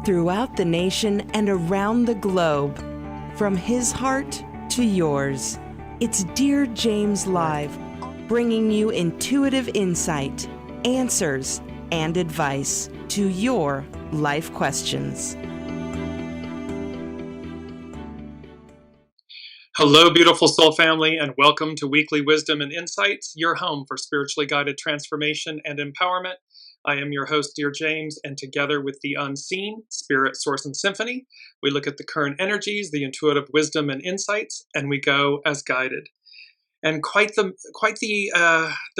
throughout the nation and around the globe. From his heart to yours, it's Dearjames Live, bringing you intuitive insight, answers, and advice to your life questions. Hello, beautiful soul family, and welcome to Weekly Wisdom and Insights, your home for spiritually guided transformation and empowerment. I am your host, Dearjames, and together with the unseen, Spirit, Source, and Symphony, we look at the current energies, the intuitive wisdom and insights, and we go as guided. And quite the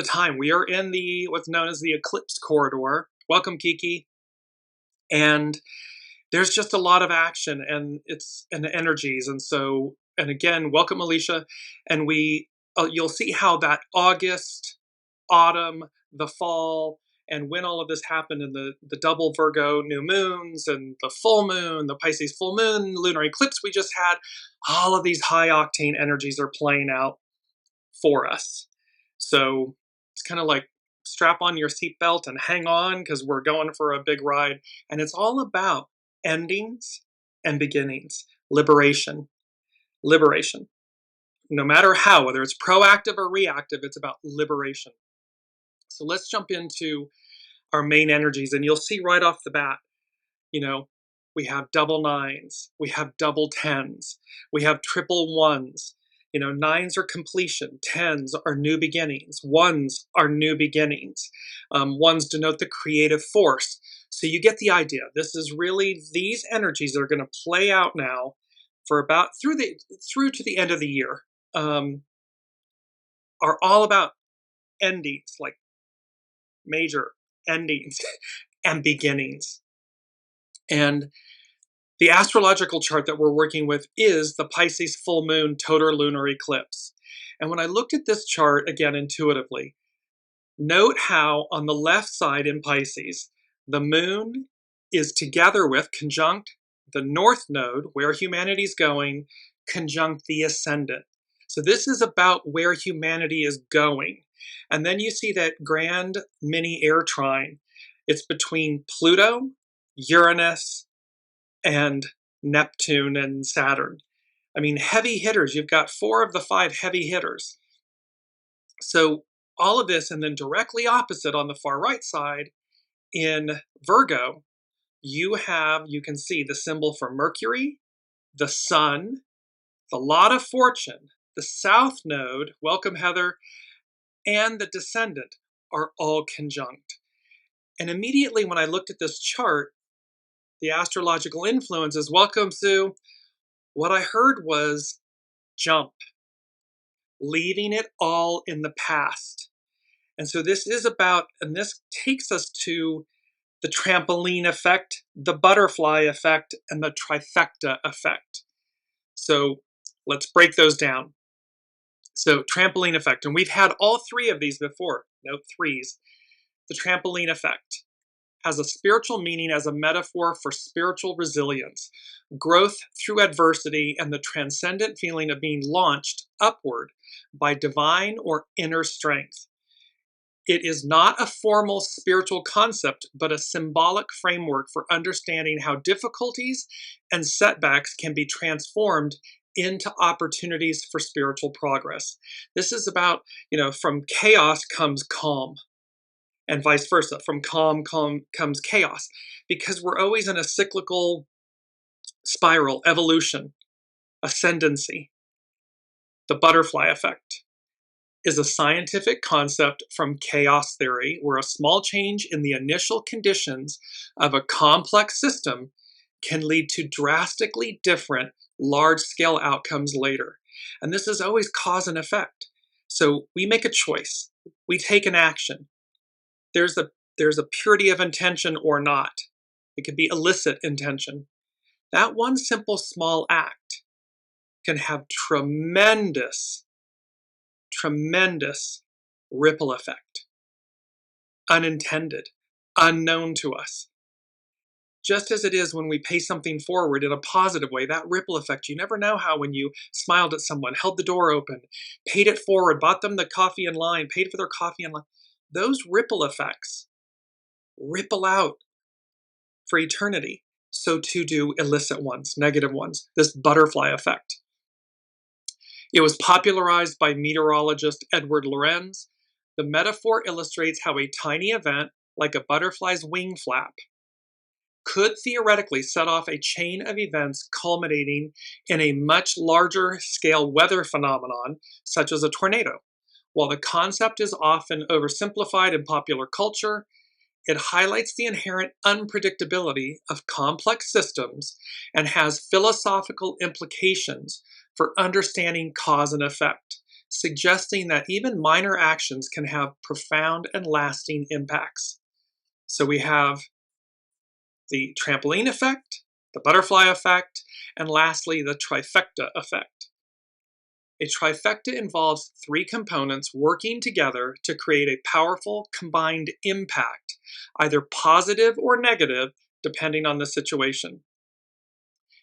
time. We are in the what's known as the eclipse corridor. Welcome, Kiki. And there's just a lot of action and energies, and again, welcome, Alicia. And you'll see how that August, autumn, the fall, and when all of this happened in the double Virgo new moons and the full moon, the Pisces full moon, lunar eclipse we just had, all of these high octane energies are playing out for us. So it's kind of like strap on your seatbelt and hang on, because we're going for a big ride. And it's all about endings and beginnings, liberation. No matter how, whether it's proactive or reactive, it's about liberation. So let's jump into our main energies, and you'll see right off the bat, we have double nines, we have double tens, we have triple ones. Nines are completion, tens are new beginnings, ones are new beginnings. Ones denote the creative force. So you get the idea. This is really, these energies that are going to play out now for about through to the end of the year, are all about endings, like major endings and beginnings. And the astrological chart that we're working with is the Pisces full moon total lunar eclipse. And when I looked at this chart again intuitively, note how on the left side in Pisces, the moon is together with, conjunct the north node, where humanity's going, conjunct the ascendant. So this is about where humanity is going. And then you see that grand mini air trine. It's between Pluto, Uranus, and Neptune and Saturn. I mean, heavy hitters. You've got 4 of the 5 heavy hitters. So all of this, and then directly opposite on the far right side in Virgo, you can see the symbol for Mercury, the Sun, the Lot of Fortune, the South Node, welcome Heather, and the Descendant are all conjunct. And immediately when I looked at this chart, the astrological influences, welcome Sue, what I heard was jump, leaving it all in the past. And so this is about, and this takes us to the trampoline effect, the butterfly effect, and the trifecta effect. So let's break those down. So trampoline effect, and we've had all 3 of these before, note 3s. The trampoline effect has a spiritual meaning as a metaphor for spiritual resilience, growth through adversity, and the transcendent feeling of being launched upward by divine or inner strength. It is not a formal spiritual concept, but a symbolic framework for understanding how difficulties and setbacks can be transformed into opportunities for spiritual progress. This is about, from chaos comes calm, and vice versa. From calm comes chaos, because we're always in a cyclical spiral, evolution, ascendancy. The butterfly effect is a scientific concept from chaos theory, where a small change in the initial conditions of a complex system can lead to drastically different large-scale outcomes later. And this is always cause and effect. So we make a choice. We take an action. There's a purity of intention or not. It could be illicit intention. That one simple small act can have tremendous ripple effect, unintended, unknown to us. Just as it is when we pay something forward in a positive way, that ripple effect, you never know how, when you smiled at someone, held the door open, paid it forward, bought them the coffee in line, paid for their coffee in line, those ripple effects ripple out for eternity. so too do illicit ones, negative ones, this butterfly effect. It was popularized by meteorologist Edward Lorenz. The metaphor illustrates how a tiny event, like a butterfly's wing flap, could theoretically set off a chain of events culminating in a much larger scale weather phenomenon, such as a tornado. While the concept is often oversimplified in popular culture, it highlights the inherent unpredictability of complex systems and has philosophical implications for understanding cause and effect, suggesting that even minor actions can have profound and lasting impacts. So we have the trampoline effect, the butterfly effect, and lastly, the trifecta effect. A trifecta involves three components working together to create a powerful combined impact, either positive or negative, depending on the situation.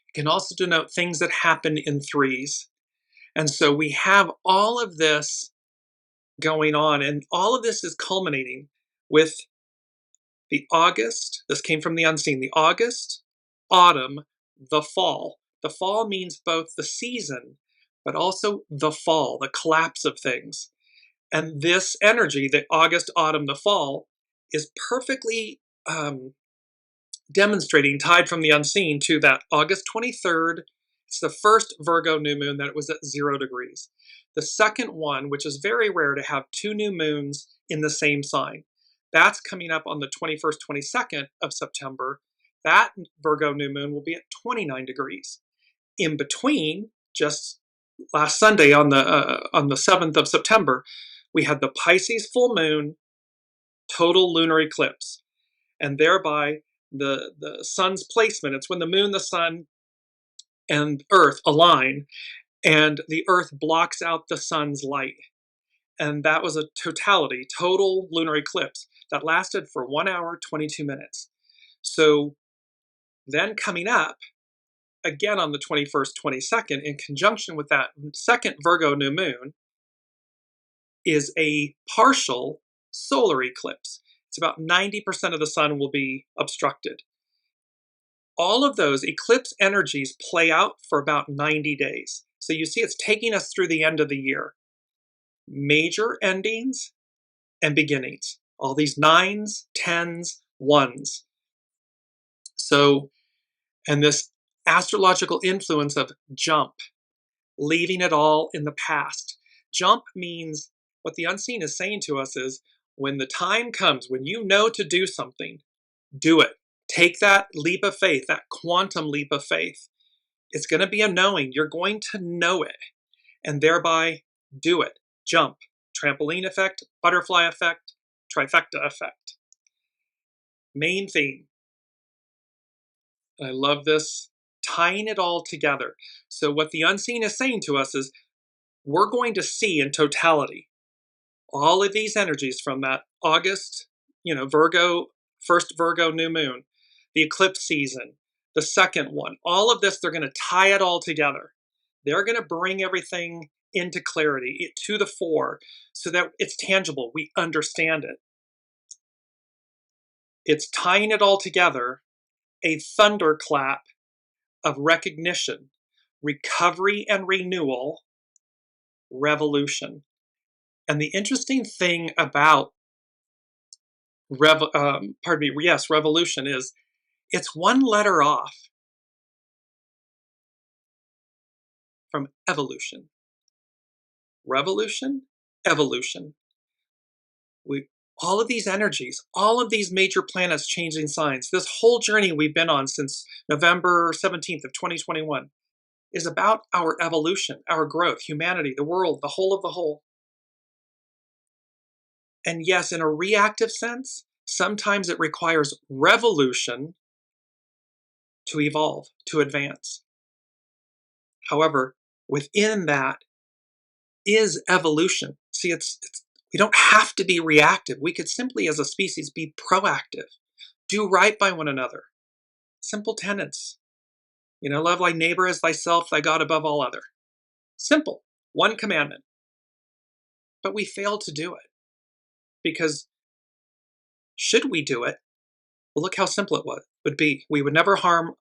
It can also denote things that happen in threes. And so we have all of this going on, and all of this is culminating with the August. This came from the unseen. The August, autumn, the fall. The fall means both the season, but also the fall, the collapse of things. And this energy, the August, autumn, the fall, is perfectly demonstrating, tied from the unseen to that August 23rd. It's the first Virgo new moon that it was at 0 degrees. The second one, which is very rare to have two new moons in the same sign, that's coming up on the 21st, 22nd of September. That Virgo new moon will be at 29 degrees. In between, just last Sunday on the 7th of September, we had the Pisces full moon, total lunar eclipse, and thereby the sun's placement. It's when the moon, the sun, and Earth align, and the Earth blocks out the sun's light. And that was a totality, total lunar eclipse that lasted for 1 hour, 22 minutes. So then coming up, again on the 21st, 22nd, in conjunction with that second Virgo new moon, is a partial solar eclipse. It's about 90% of the sun will be obstructed. All of those eclipse energies play out for about 90 days. So you see it's taking us through the end of the year. Major endings and beginnings. All these 9s, 10s, 1s. So, and this astrological influence of jump, leaving it all in the past. Jump means, what the unseen is saying to us is, when the time comes, when you know to do something, do it. Take that leap of faith, that quantum leap of faith. It's going to be a knowing. You're going to know it, and thereby do it. Jump. Trampoline effect, butterfly effect, trifecta effect. Main theme. I love this, tying it all together. So what the unseen is saying to us is, we're going to see in totality all of these energies from that August, Virgo, first Virgo new moon, the eclipse season, the second one, all of this, they're going to tie it all together. They're going to bring everything into clarity, to the fore, so that it's tangible. We understand it. It's tying it all together, a thunderclap of recognition, recovery and renewal, revolution. And the interesting thing about revolution is it's one letter off from evolution. Revolution, evolution. All of these energies, all of these major planets changing signs, this whole journey we've been on since November 17th of 2021 is about our evolution, our growth, humanity, the world, the whole of the whole. And yes, in a reactive sense, sometimes it requires revolution to evolve, to advance. However, within that is evolution. See, we don't have to be reactive. We could simply, as a species, be proactive, do right by one another. Simple tenets. Love thy neighbor as thyself, thy God above all other. Simple. One commandment. But we fail to do it. Because should we do it, well, look how simple it would be. We would never harm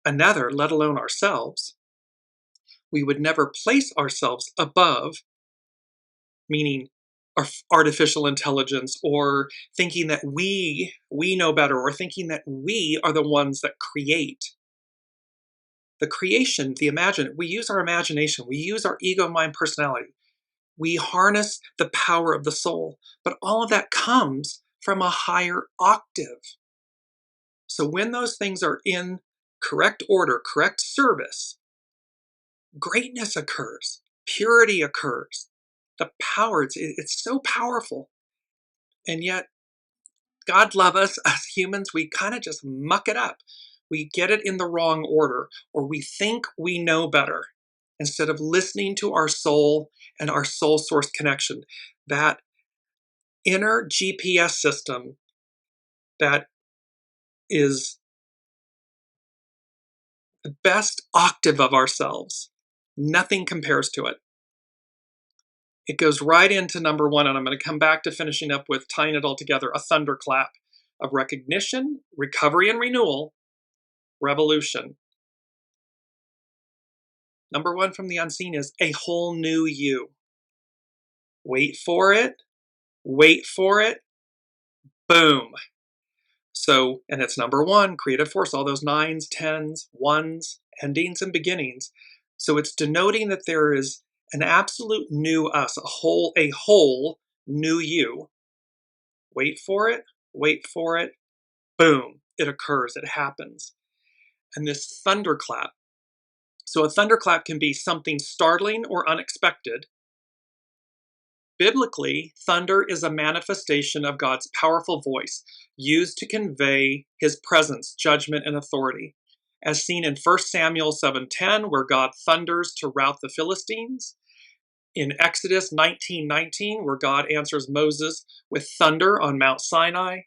another, let alone ourselves, we would never place ourselves above, meaning artificial intelligence, or thinking that we know better, or thinking that we are the ones that create. The creation, we use our imagination, we use our ego, mind, personality. We harness the power of the soul, but all of that comes from a higher octave. So when those things are in correct order, correct service, greatness occurs, purity occurs. The power, it's so powerful. And yet, God love us, as humans, we kind of just muck it up. We get it in the wrong order, or we think we know better, instead of listening to our soul and our soul source connection. That inner GPS system that is the best octave of ourselves. Nothing compares to it. It goes right into number one, and I'm going to come back to finishing up with tying it all together, a thunderclap of recognition, recovery and renewal, revolution. Number one from the unseen is a whole new you. Wait for it, boom. So, and it's number one, creative force, all those 9s, 10s, 1s, endings and beginnings. So it's denoting that there is an absolute new us, a whole new you. Wait for it, boom, it occurs, it happens. And this thunderclap. So a thunderclap can be something startling or unexpected. Biblically, thunder is a manifestation of God's powerful voice used to convey his presence, judgment, and authority. As seen in 1 Samuel 7:10, where God thunders to rout the Philistines. In Exodus 19:19, where God answers Moses with thunder on Mount Sinai.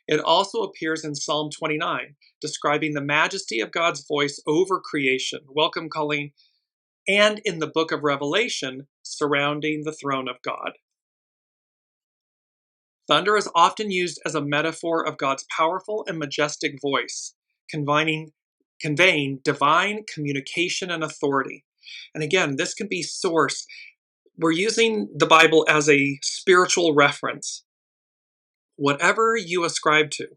It also appears in Psalm 29, describing the majesty of God's voice over creation. Welcome, Colleen. And in the book of Revelation, surrounding the throne of God. Thunder is often used as a metaphor of God's powerful and majestic voice, conveying divine communication and authority. And again, this can be source. We're using the Bible as a spiritual reference. Whatever you ascribe to,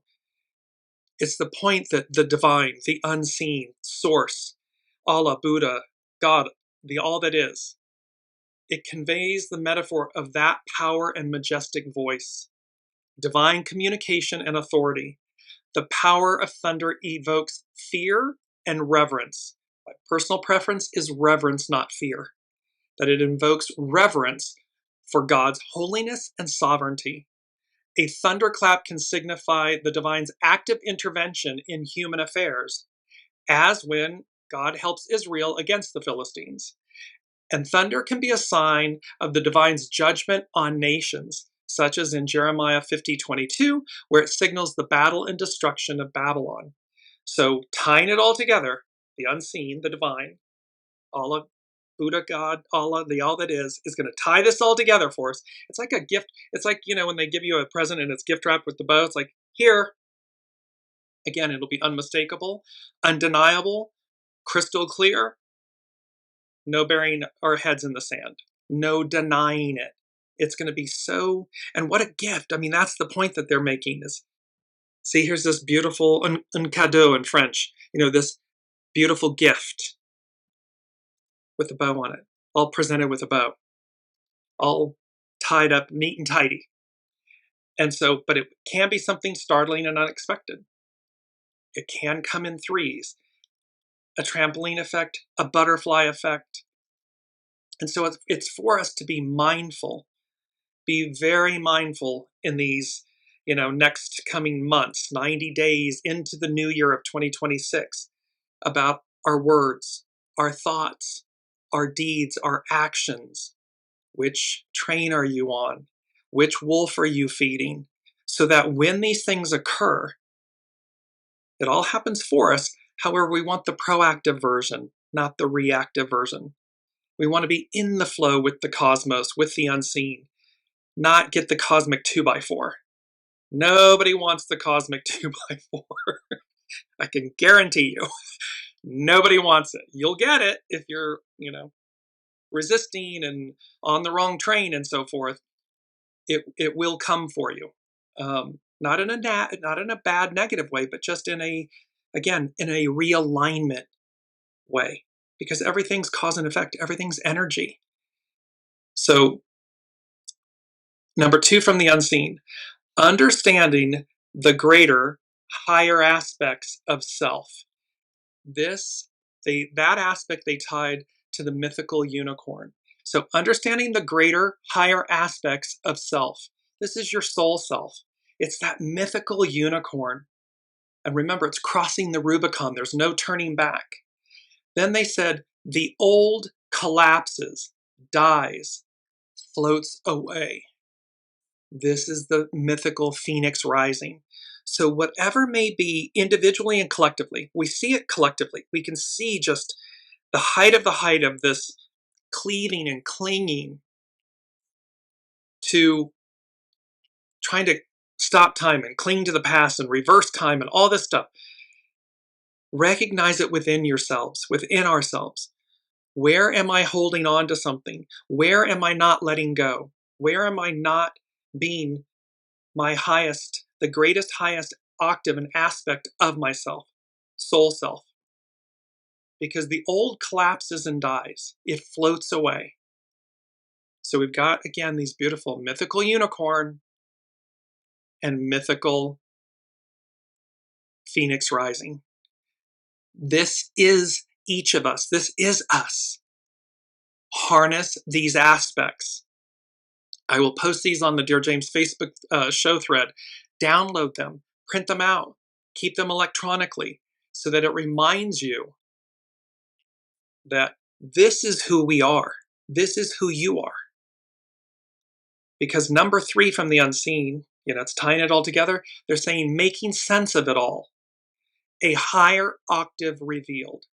it's the point that the divine, the unseen, source, Allah, Buddha, God, the all that is, it conveys the metaphor of that power and majestic voice, divine communication and authority. The power of thunder evokes fear and reverence. My personal preference is reverence, not fear. That it invokes reverence for God's holiness and sovereignty. A thunderclap can signify the divine's active intervention in human affairs, as when God helps Israel against the Philistines. And thunder can be a sign of the divine's judgment on nations, such as in Jeremiah 50:22, where it signals the battle and destruction of Babylon. So tying it all together, the unseen, the divine, Allah, Buddha, God, Allah, the all that is going to tie this all together for us. It's like a gift. It's like, when they give you a present and it's gift wrapped with the bow, it's like, here. Again, it'll be unmistakable, undeniable, crystal clear, no burying our heads in the sand, no denying it. It's going to be so, and what a gift. I mean, that's the point that they're making is, see, here's this beautiful, un cadeau in French, this beautiful gift with a bow on it, all presented with a bow, all tied up neat and tidy. And so, but it can be something startling and unexpected. It can come in threes, a trampoline effect, a butterfly effect. And so it's for us to be mindful, be very mindful in these, next coming months, 90 days into the new year of 2026, about our words, our thoughts, our deeds, our actions. Which train are you on? Which wolf are you feeding? So that when these things occur, it all happens for us. However, we want the proactive version, not the reactive version. We want to be in the flow with the cosmos, with the unseen, not get the cosmic 2x4. Nobody wants the cosmic 2x4. I can guarantee you. Nobody wants it. You'll get it if you're, resisting and on the wrong train and so forth. It will come for you. Not in a bad negative way, but just in a realignment way, because everything's cause and effect, everything's energy. So number 2 from the unseen, understanding the greater, higher aspects of self. That aspect they tied to the mythical unicorn. So understanding the greater, higher aspects of self. This is your soul self. It's that mythical unicorn. And remember, it's crossing the Rubicon. There's no turning back. Then they said, the old collapses, dies, floats away. This is the mythical phoenix rising. So whatever may be individually and collectively, we see it collectively. We can see just the height of this cleaving and clinging to trying to stop time and cling to the past and reverse time and all this stuff. Recognize it within yourselves, within ourselves. Where am I holding on to something? Where am I not letting go? Where am I not being my highest, the greatest, highest octave and aspect of myself, soul self? Because the old collapses and dies. It floats away. So we've got, again, these beautiful mythical unicorn and mythical phoenix rising. This is each of us. This is us. Harness these aspects. I will post these on the Dearjames Facebook show thread. Download them, print them out, keep them electronically so that it reminds you that this is who we are. This is who you are. Because number 3 from the unseen, it's tying it all together. They're saying making sense of it all. A higher octave revealed.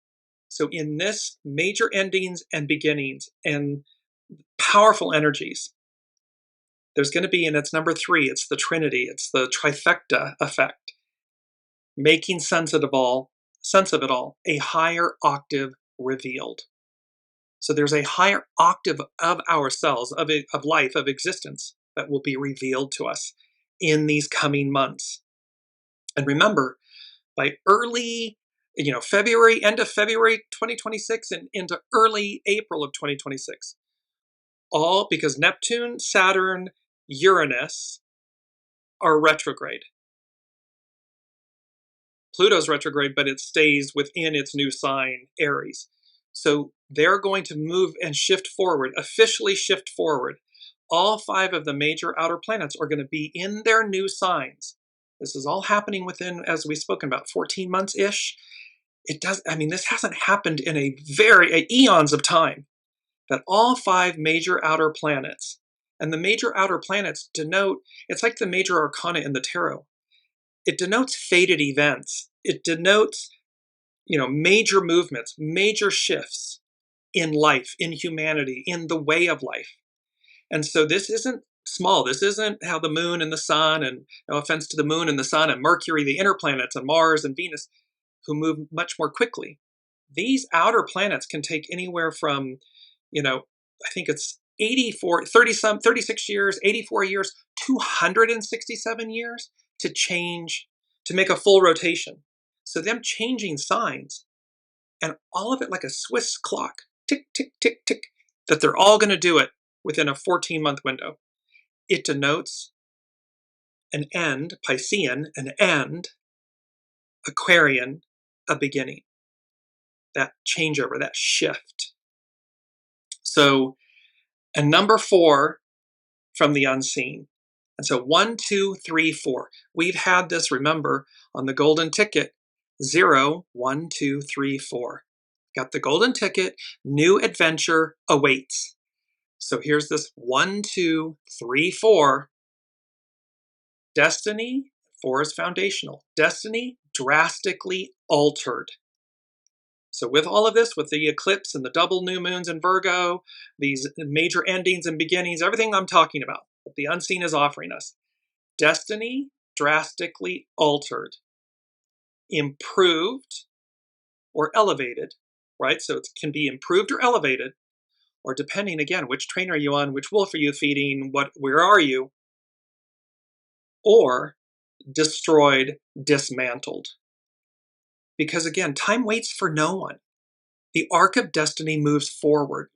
So in this, major endings and beginnings and powerful energies, there's going to be, and it's number 3, it's the Trinity, it's the trifecta effect. Making sense of it all, a higher octave revealed. So there's a higher octave of ourselves, of life, of existence, that will be revealed to us in these coming months. And remember, by early, February, end of February 2026 and into early April of 2026, all because Neptune, Saturn, Uranus are retrograde. Pluto's retrograde, but it stays within its new sign, Aries. So they're going to move and shift forward, officially shift forward. All 5 of the major outer planets are going to be in their new signs. This is all happening within, as we've spoken about, 14 months-ish. This hasn't happened in eons of time, that all 5 major outer planets, and the major outer planets denote, it's like the major arcana in the tarot. It denotes fated events. It denotes, major movements, major shifts in life, in humanity, in the way of life. And so this isn't small. This isn't how the moon and the sun, and no offense to the moon and the sun and Mercury, the inner planets, and Mars and Venus, who move much more quickly. These outer planets can take anywhere from, I think it's 36 years, 84 years, 267 years to change, to make a full rotation. So them changing signs, and all of it like a Swiss clock, tick, tick, tick, tick, that they're all going to do it within a 14-month window. It denotes an end, Piscean, an end, Aquarian, a beginning. That changeover, that shift. So, and number 4 from the unseen. And so 1, 2, 3, 4. We've had this, remember, on the golden ticket, 0, 1, 2, 3, 4. Got the golden ticket, new adventure awaits. So here's this 1, 2, 3, 4. Destiny, 4 is foundational. Destiny drastically altered. So with all of this, with the eclipse and the double new moons in Virgo, these major endings and beginnings, everything I'm talking about, what the unseen is offering us, destiny drastically altered, improved, or elevated, right? So it can be improved or elevated, or depending, again, which train are you on, which wolf are you feeding, where are you, or destroyed, dismantled. Because again, time waits for no one. The arc of destiny moves forward.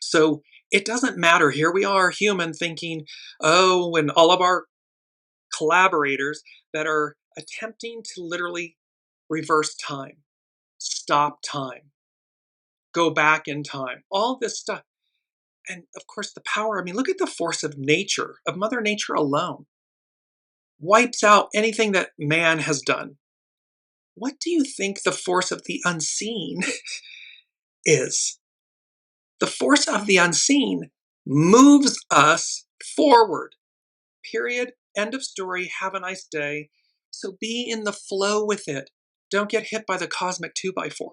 So it doesn't matter. Here we are, human, thinking, oh, and all of our collaborators that are attempting to literally reverse time, stop time, go back in time, all this stuff. And of course, the power, I mean, look at the force of nature, of Mother Nature alone. Wipes out anything that man has done. What do you think the force of the unseen is? The force of the unseen moves us forward. Period. End of story. Have a nice day. So be in the flow with it. Don't get hit by the cosmic 2x4.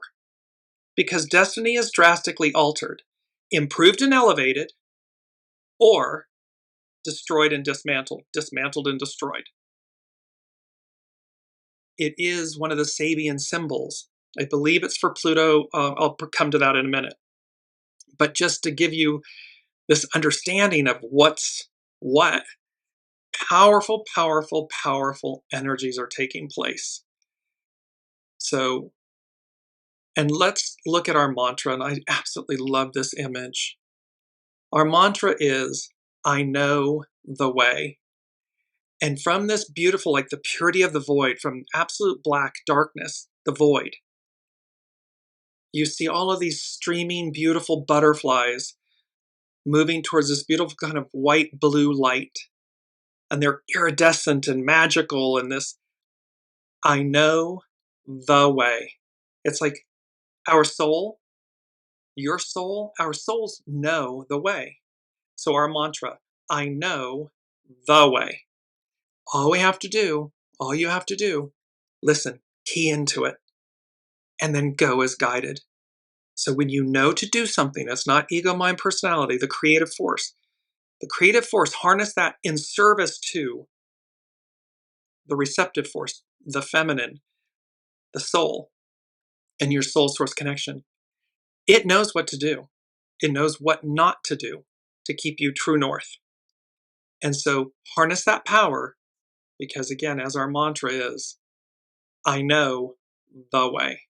Because destiny is drastically altered, improved and elevated, or destroyed and dismantled, dismantled and destroyed. It is one of the Sabian symbols. I believe it's for Pluto. I'll come to that in a minute. But just to give you this understanding of what's what, powerful, powerful, powerful energies are taking place. So, and let's look at our mantra, and I absolutely love this image. Our mantra is, I know the way. And from this beautiful, like the purity of the void, from absolute black darkness, the void, you see all of these streaming, beautiful butterflies moving towards this beautiful kind of white blue light. And they're iridescent and magical, and this, I know the way. It's like our soul, your soul, our souls know the way. So our mantra, I know the way. All we have to do, all you have to do, listen, key into it, and then go as guided. So when you know to do something, that's not ego, mind, personality, the creative force, harness that in service to the receptive force, the feminine, the soul, and your soul source connection. It knows what to do. It knows what not to do to keep you true north. And so harness that power, because again, as our mantra is, I know the way.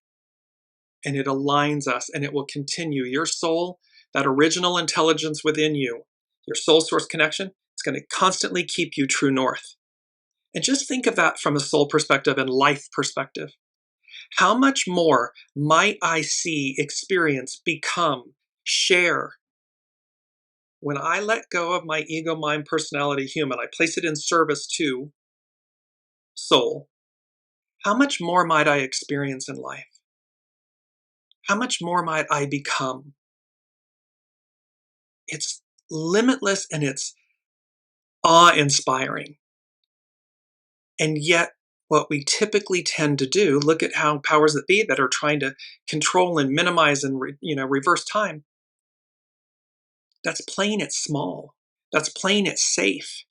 And it aligns us, and it will continue. Your soul, that original intelligence within you, your soul source connection, it's going to constantly keep you true north. And just think of that from a soul perspective and life perspective. How much more might I see, experience, become, share when I let go of my ego, mind, personality, human? I place it in service to soul. How much more might I experience in life? How much more might I become? It's limitless and it's awe-inspiring. And yet, what we typically tend to do, look at how powers that be that are trying to control and minimize and reverse time, that's playing it small. That's playing it safe.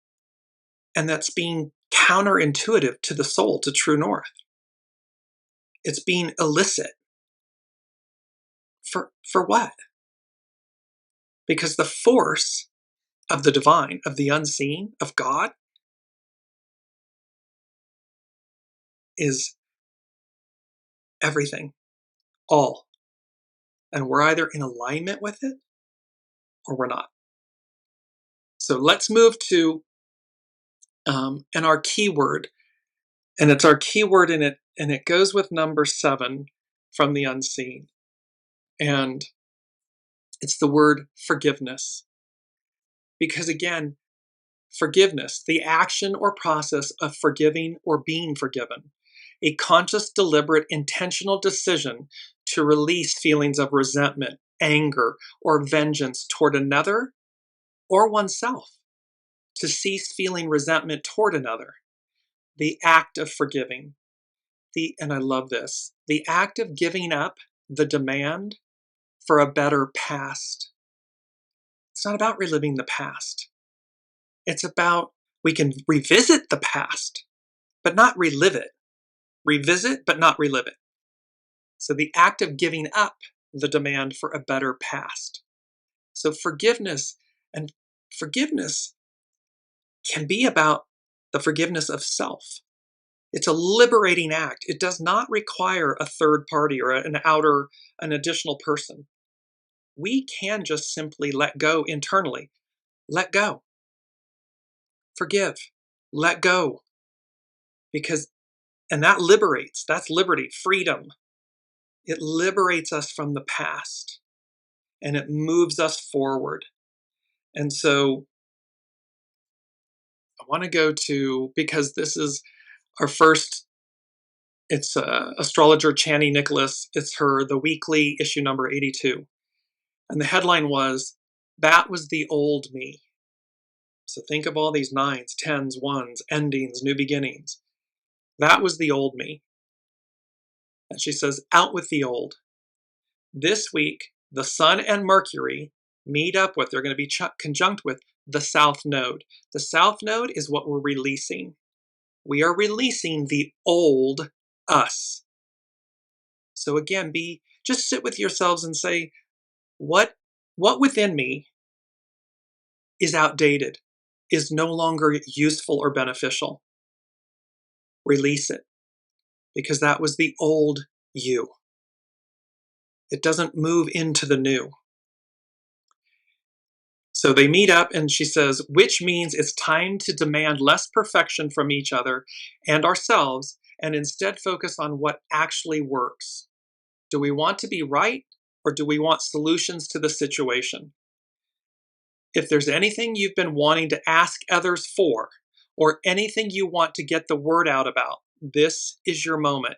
And that's being counterintuitive to the soul, to true north. It's being illicit. For what? Because the force of the divine, of the unseen, of God, is everything, all. And we're either in alignment with it or we're not. So let's move to and our keyword. And it's our keyword in it, and it goes with number 7 from the unseen. And it's the word forgiveness. Because again, forgiveness, the action or process of forgiving or being forgiven, a conscious, deliberate, intentional decision to release feelings of resentment, anger, or vengeance toward another or oneself, to cease feeling resentment toward another, the act of forgiving, and I love this, the act of giving up the demand for a better past. It's not about reliving the past. It's about, we can revisit the past, but not relive it. Revisit, but not relive it. So the act of giving up the demand for a better past. So forgiveness can be about the forgiveness of self. It's a liberating act. It does not require a third party or an additional person. We can just simply let go internally. Let go. Forgive. Let go. And that liberates. That's liberty, freedom. It liberates us from the past and it moves us forward. And so I want to go to, because this is our first, it's astrologer Chani Nicholas. It's the weekly issue number 82. And the headline was, "That was the old me." So think of all these 9s, 10s, 1s, endings, new beginnings. That was the old me. And she says, out with the old. This week, the Sun and Mercury meet up with, they're going to be conjunct with the South Node. The South Node is what we're releasing. We are releasing the old us. So again, just sit with yourselves and say, what within me is outdated, is no longer useful or beneficial? Release it, because that was the old you. It doesn't move into the new. So they meet up and she says, which means it's time to demand less perfection from each other and ourselves and instead focus on what actually works. Do we want to be right, or do we want solutions to the situation? If there's anything you've been wanting to ask others for, or anything you want to get the word out about, this is your moment.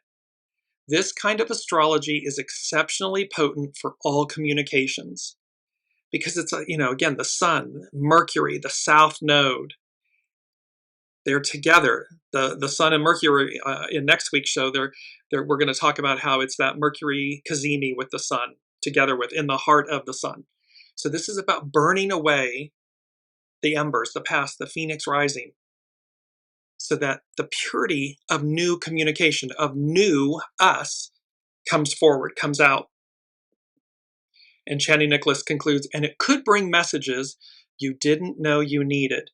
This kind of astrology is exceptionally potent for all communications, because it's, again, the Sun, Mercury, the South Node, they're together. The Sun and Mercury in next week's show, we're going to talk about how it's that Mercury Cazimi with the Sun together in the heart of the Sun. So this is about burning away the embers, the past, the phoenix rising, so that the purity of new communication, of new us, comes forward, comes out. And Chani Nicholas concludes, and it could bring messages you didn't know you needed.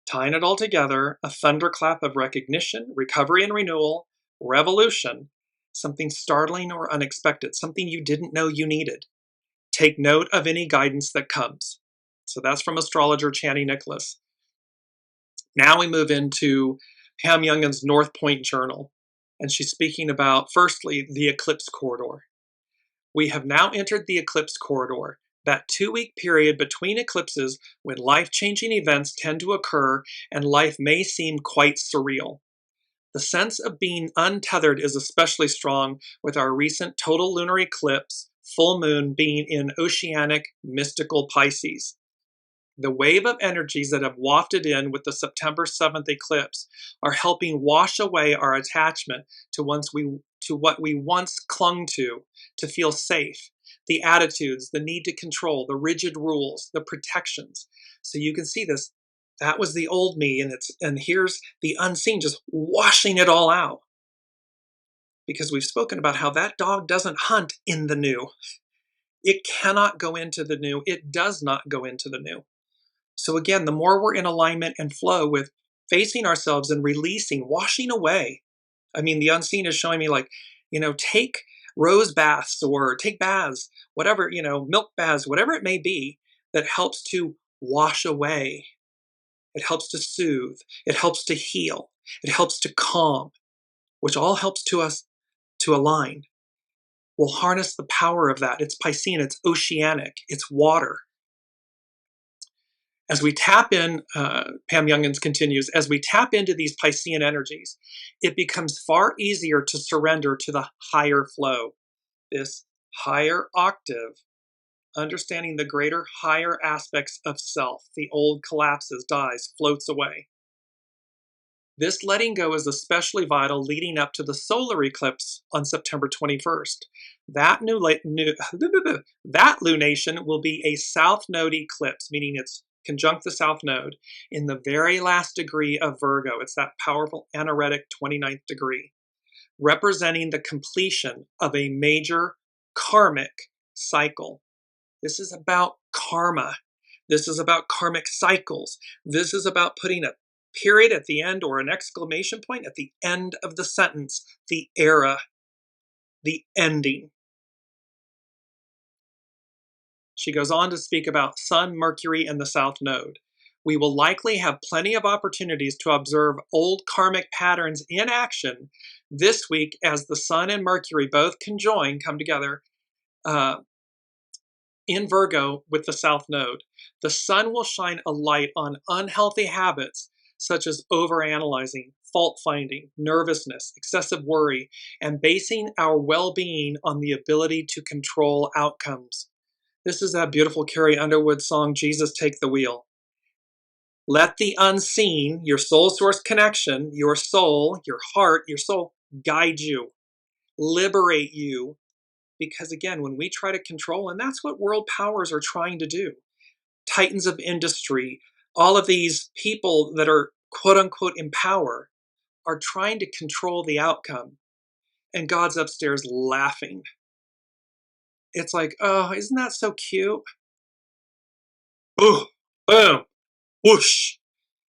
Tying it all together, a thunderclap of recognition, recovery and renewal, revolution, something startling or unexpected, something you didn't know you needed. Take note of any guidance that comes. So that's from astrologer Chani Nicholas. Now we move into Pam Youngan's North Point Journal, and she's speaking about, firstly, the eclipse corridor. We have now entered the eclipse corridor, that 2-week period between eclipses when life-changing events tend to occur and life may seem quite surreal. The sense of being untethered is especially strong with our recent total lunar eclipse, full moon, being in oceanic mystical Pisces. The wave of energies that have wafted in with the September 7th eclipse are helping wash away our attachment to what we once clung to feel safe, the attitudes, the need to control, the rigid rules, the protections. So you can see this. That was the old me, and here's the unseen just washing it all out. Because we've spoken about how that dog doesn't hunt in the new. It cannot go into the new. It does not go into the new. So again, the more we're in alignment and flow with facing ourselves and releasing, washing away. I mean, the unseen is showing me take rose baths or take baths, whatever, milk baths, whatever it may be, that helps to wash away. It helps to soothe. It helps to heal. It helps to calm, which all helps to us to align. We'll harness the power of that. It's Piscean, it's oceanic, it's water. As we tap in, Pam Youngans continues, as we tap into these Piscean energies, it becomes far easier to surrender to the higher flow, this higher octave, understanding the greater, higher aspects of self. The old collapses, dies, floats away. This letting go is especially vital leading up to the solar eclipse on September 21st. That lunation will be a South Node eclipse, meaning it's conjunct the South Node in the very last degree of Virgo. It's that powerful anaretic 29th degree. representing the completion of a major karmic cycle. This is about karma. This is about karmic cycles. This is about putting a period at the end or an exclamation point at the end of the sentence, the era, the ending. She goes on to speak about Sun, Mercury, and the South Node. We will likely have plenty of opportunities to observe old karmic patterns in action this week as the Sun and Mercury both come together in Virgo with the South Node. The Sun will shine a light on unhealthy habits such as overanalyzing, fault-finding, nervousness, excessive worry, and basing our well-being on the ability to control outcomes. This is that beautiful Carrie Underwood song, Jesus Take the Wheel. Let the unseen, your soul source connection, your soul, your heart, your soul, guide you, liberate you. Because again, when we try to control, and that's what world powers are trying to do, titans of industry, all of these people that are quote unquote in power are trying to control the outcome. And God's upstairs laughing. It's like, oh, isn't that so cute? Boom, boom, whoosh.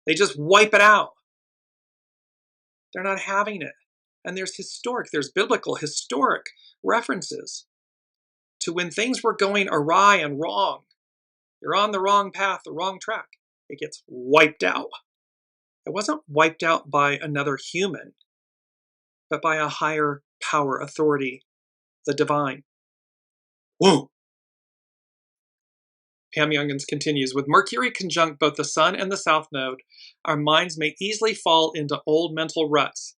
They just wipe it out. They're not having it. And there's biblical, historic references to when things were going awry and wrong. You're on the wrong path, the wrong track. It gets wiped out. It wasn't wiped out by another human, but by a higher power, authority, the divine. Whoa. Pam Youngins continues, with Mercury conjunct both the Sun and the South Node, our minds may easily fall into old mental ruts.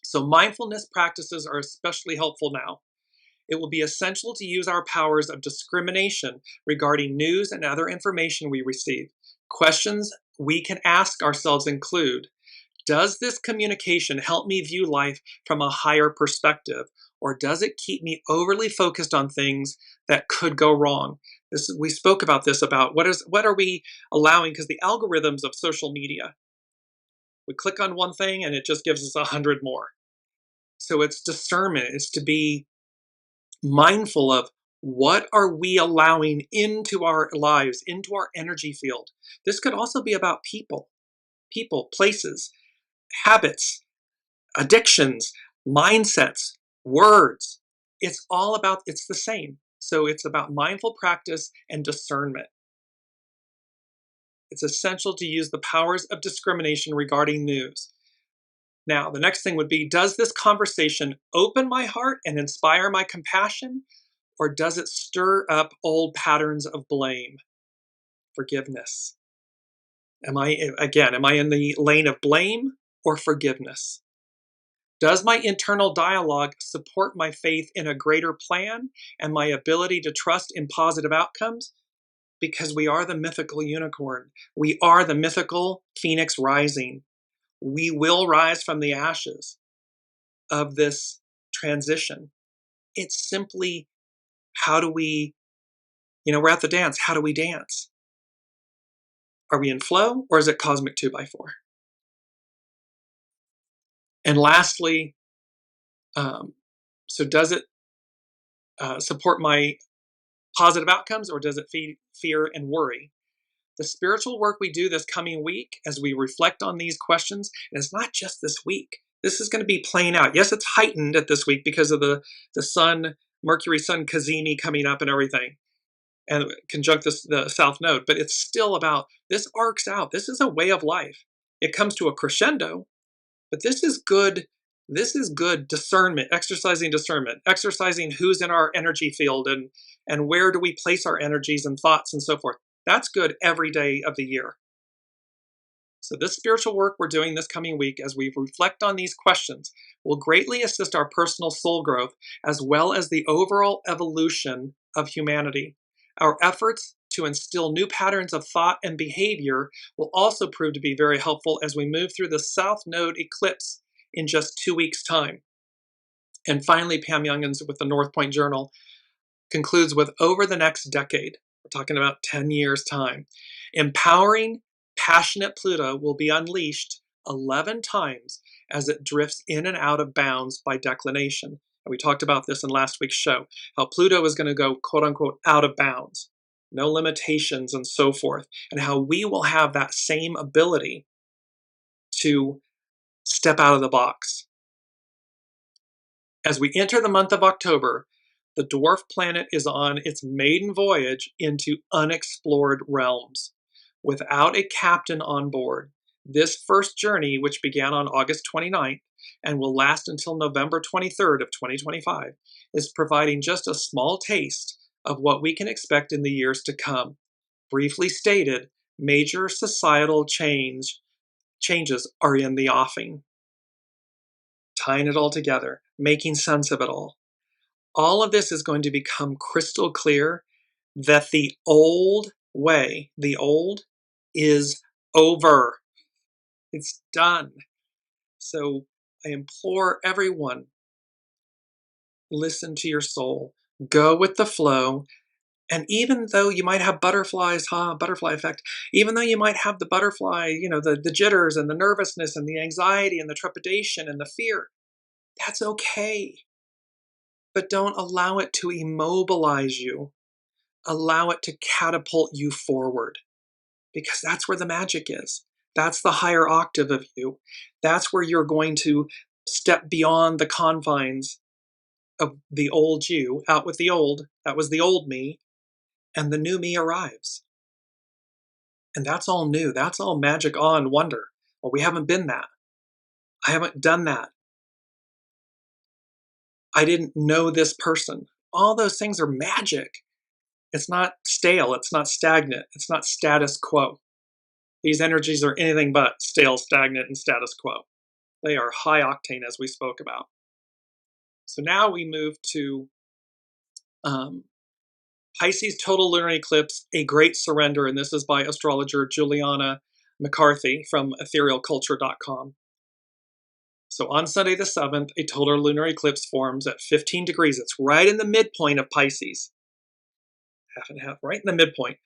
So mindfulness practices are especially helpful now. It will be essential to use our powers of discrimination regarding news and other information we receive. Questions we can ask ourselves include, does this communication help me view life from a higher perspective, or does it keep me overly focused on things that could go wrong? We spoke about this, about what are we allowing, because the algorithms of social media, we click on one thing and it just gives us 100 more. So it's discernment. It's to be mindful of what are we allowing into our lives, into our energy field. This could also be about people, places, habits, addictions, mindsets, words. It's the same. So it's about mindful practice and discernment. It's essential to use the powers of discrimination regarding news. Now, the next thing would be, does this conversation open my heart and inspire my compassion, or does it stir up old patterns of blame? Forgiveness. Am I in the lane of blame or forgiveness? Does my internal dialogue support my faith in a greater plan and my ability to trust in positive outcomes? Because we are the mythical unicorn. We are the mythical phoenix rising. We will rise from the ashes of this transition. It's simply, how do we, we're at the dance. How do we dance? Are we in flow, or is it cosmic 2x4? And lastly, so does it support my positive outcomes, or does it feed fear and worry? The spiritual work we do this coming week as we reflect on these questions, and it's not just this week. This is going to be playing out. Yes, it's heightened at this week because of the Sun, Mercury, Sun, Cazimi coming up and everything, and conjunct the South Node. But it's still about, this arcs out. This is a way of life. It comes to a crescendo, but this is good. This is good discernment, exercising who's in our energy field and where do we place our energies and thoughts and so forth. That's good every day of the year. So this spiritual work we're doing this coming week as we reflect on these questions will greatly assist our personal soul growth as well as the overall evolution of humanity. Our efforts to instill new patterns of thought and behavior will also prove to be very helpful as we move through the South Node eclipse in just 2 weeks' time. And finally, Pam Youngins with the North Point Journal concludes with, over the next decade, we're talking about 10 years' time, empowering, passionate Pluto will be unleashed 11 times as it drifts in and out of bounds by declination. And we talked about this in last week's show, how Pluto is going to go, quote unquote, out of bounds, no limitations and so forth, and how we will have that same ability to step out of the box. As we enter the month of October, the dwarf planet is on its maiden voyage into unexplored realms. Without a captain on board, this first journey, which began on August 29th and will last until November 23rd of 2025, is providing just a small taste of what we can expect in the years to come. Briefly stated, major societal changes are in the offing. Tying it all together, making sense of it all. All of this is going to become crystal clear that the old way, the old, is over. It's done. So I implore everyone, listen to your soul, go with the flow, and even though you might have butterflies, butterfly effect, even though you might have the butterfly, the jitters and the nervousness and the anxiety and the trepidation and the fear, that's okay. But don't allow it to immobilize you. Allow it to catapult you forward, because that's where the magic is. That's the higher octave of you. That's where you're going to step beyond the confines of the old you, out with the old. That was the old me, and the new me arrives. And that's all new. That's all magic, awe, and wonder. Well, we haven't been that. I haven't done that. I didn't know this person. All those things are magic. It's not stale. It's not stagnant. It's not status quo. These energies are anything but stale, stagnant, and status quo. They are high octane, as we spoke about. So now we move to Pisces total lunar eclipse, a great surrender, and this is by astrologer Juliana McCarthy from etherealculture.com. So on Sunday the 7th, a total lunar eclipse forms at 15 degrees. It's right in the midpoint of Pisces. Half and half, right in the midpoint.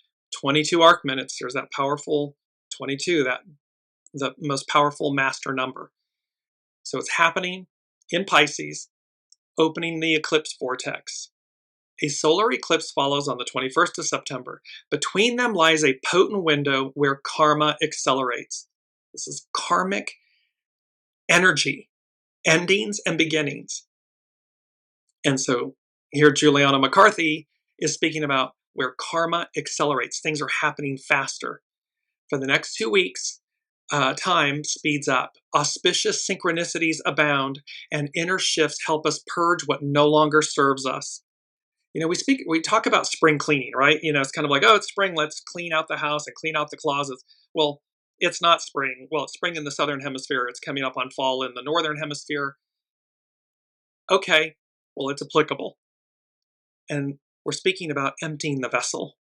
22 arc minutes. There's that powerful 22, the most powerful master number. So it's happening in Pisces, opening the eclipse vortex. A solar eclipse follows on the 21st of September. Between them lies a potent window where karma accelerates. This is karmic energy, endings and beginnings. And so here Juliana McCarthy is speaking about where karma accelerates. Things are happening faster. For the next 2 weeks, time speeds up. Auspicious synchronicities abound, and inner shifts help us purge what no longer serves us. We talk about spring cleaning, right? It's kind of like, oh, it's spring, let's clean out the house and clean out the closets. Well, it's not spring. Well, it's spring in the southern hemisphere. It's coming up on fall in the northern hemisphere. Okay, well, it's applicable. And we're speaking about emptying the vessel,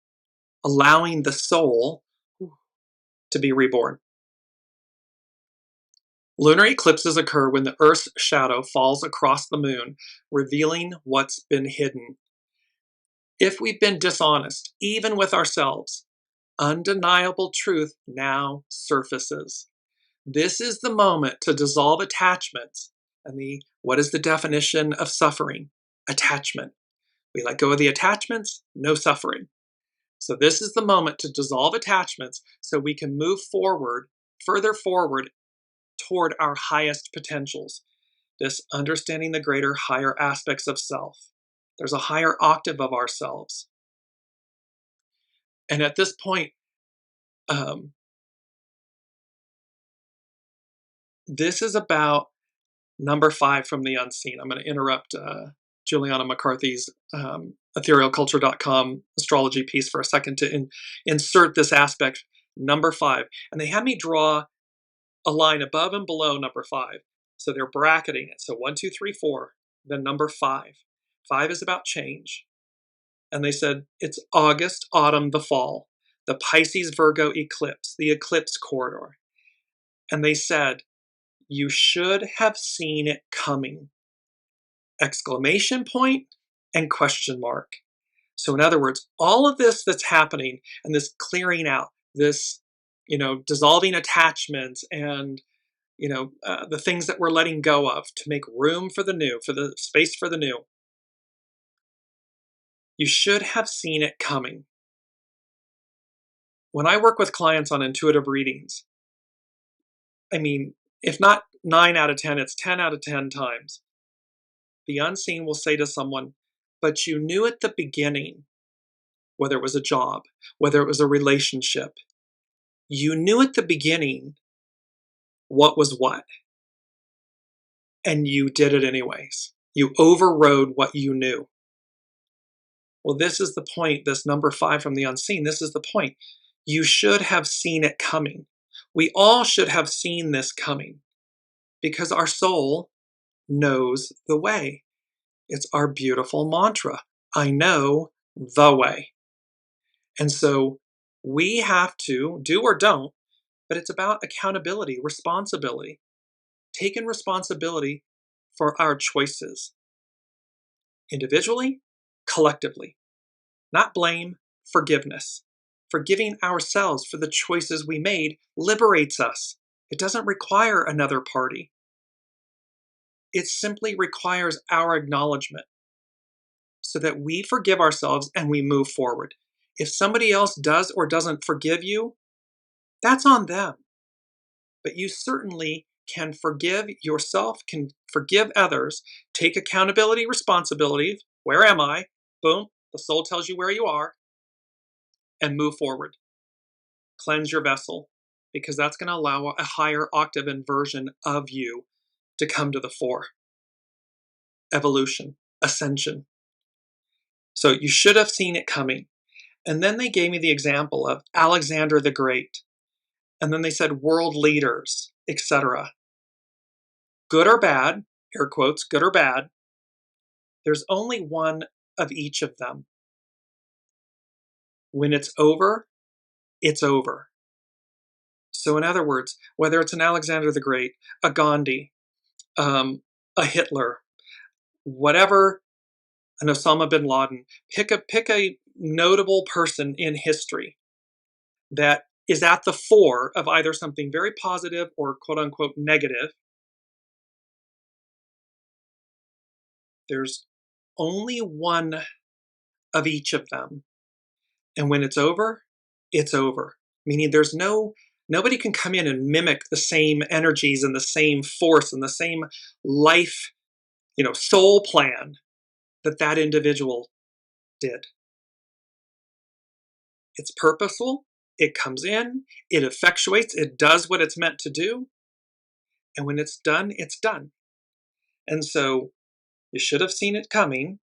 allowing the soul to be reborn. Lunar eclipses occur when the Earth's shadow falls across the moon, revealing what's been hidden. If we've been dishonest, even with ourselves, undeniable truth now surfaces. This is the moment to dissolve attachments. And what is the definition of suffering? Attachment. We let go of the attachments, no suffering. So this is the moment to dissolve attachments so we can move forward, further forward toward our highest potentials. This understanding the greater, higher aspects of self. There's a higher octave of ourselves. And at this point, this is about number 5 from the unseen. I'm going to interrupt Juliana McCarthy's etherealculture.com astrology piece for a second to insert this aspect, number 5. And they had me draw a line above and below number 5. So they're bracketing it. So 1, 2, 3, 4, then number 5. 5 is about change. And they said it's August, autumn, the fall, the Pisces-Virgo eclipse, the eclipse corridor. And they said, you should have seen it coming. Exclamation point and question mark. So in other words, all of this that's happening and this clearing out, this, dissolving attachments and the things that we're letting go of to make room for the new, for the space for the new. You should have seen it coming. When I work with clients on intuitive readings, I mean, if not 9 out of 10, it's 10 out of 10 times. The unseen will say to someone, but you knew at the beginning, whether it was a job, whether it was a relationship, you knew at the beginning what was what. And you did it anyways. You overrode what you knew. Well, this is the point, this number 5 from the unseen, this is the point. You should have seen it coming. We all should have seen this coming because our soul knows the way. It's our beautiful mantra. I know the way. And so we have to do or don't, but it's about accountability, responsibility. Taking responsibility for our choices. Individually, collectively. Not blame, forgiveness. Forgiving ourselves for the choices we made liberates us. It doesn't require another party. It simply requires our acknowledgement so that we forgive ourselves and we move forward. If somebody else does or doesn't forgive you, that's on them. But you certainly can forgive yourself, can forgive others, take accountability, responsibility. Where am I? Boom, the soul tells you where you are, and move forward. Cleanse your vessel, because that's going to allow a higher octave and version of you to come to the fore. Evolution, ascension. So you should have seen it coming. And then they gave me the example of Alexander the Great. And then they said world leaders, etc. Good or bad, air quotes, good or bad, there's only one of each of them. When it's over, it's over. So in other words, whether it's an Alexander the Great, a Gandhi, a Hitler, whatever, an Osama bin Laden, pick a notable person in history that is at the fore of either something very positive or quote unquote negative. There's only one of each of them. And when it's over, it's over. Meaning there's nobody can come in and mimic the same energies and the same force and the same life, soul plan that individual did. It's purposeful. It comes in, it effectuates, it does what it's meant to do. And when it's done, it's done. And so you should have seen it coming.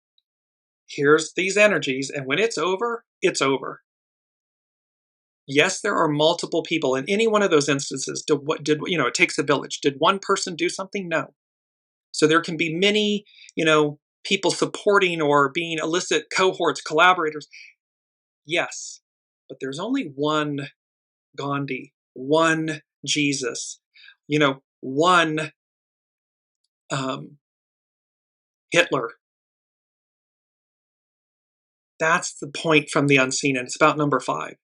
Here's these energies. And when it's over, it's over. Yes, there are multiple people in any one of those instances. It takes a village. Did one person do something? No. So there can be many, people supporting or being illicit cohorts, collaborators. Yes, but there's only one Gandhi, one Jesus, one Hitler. That's the point from the unseen, and it's about number 5.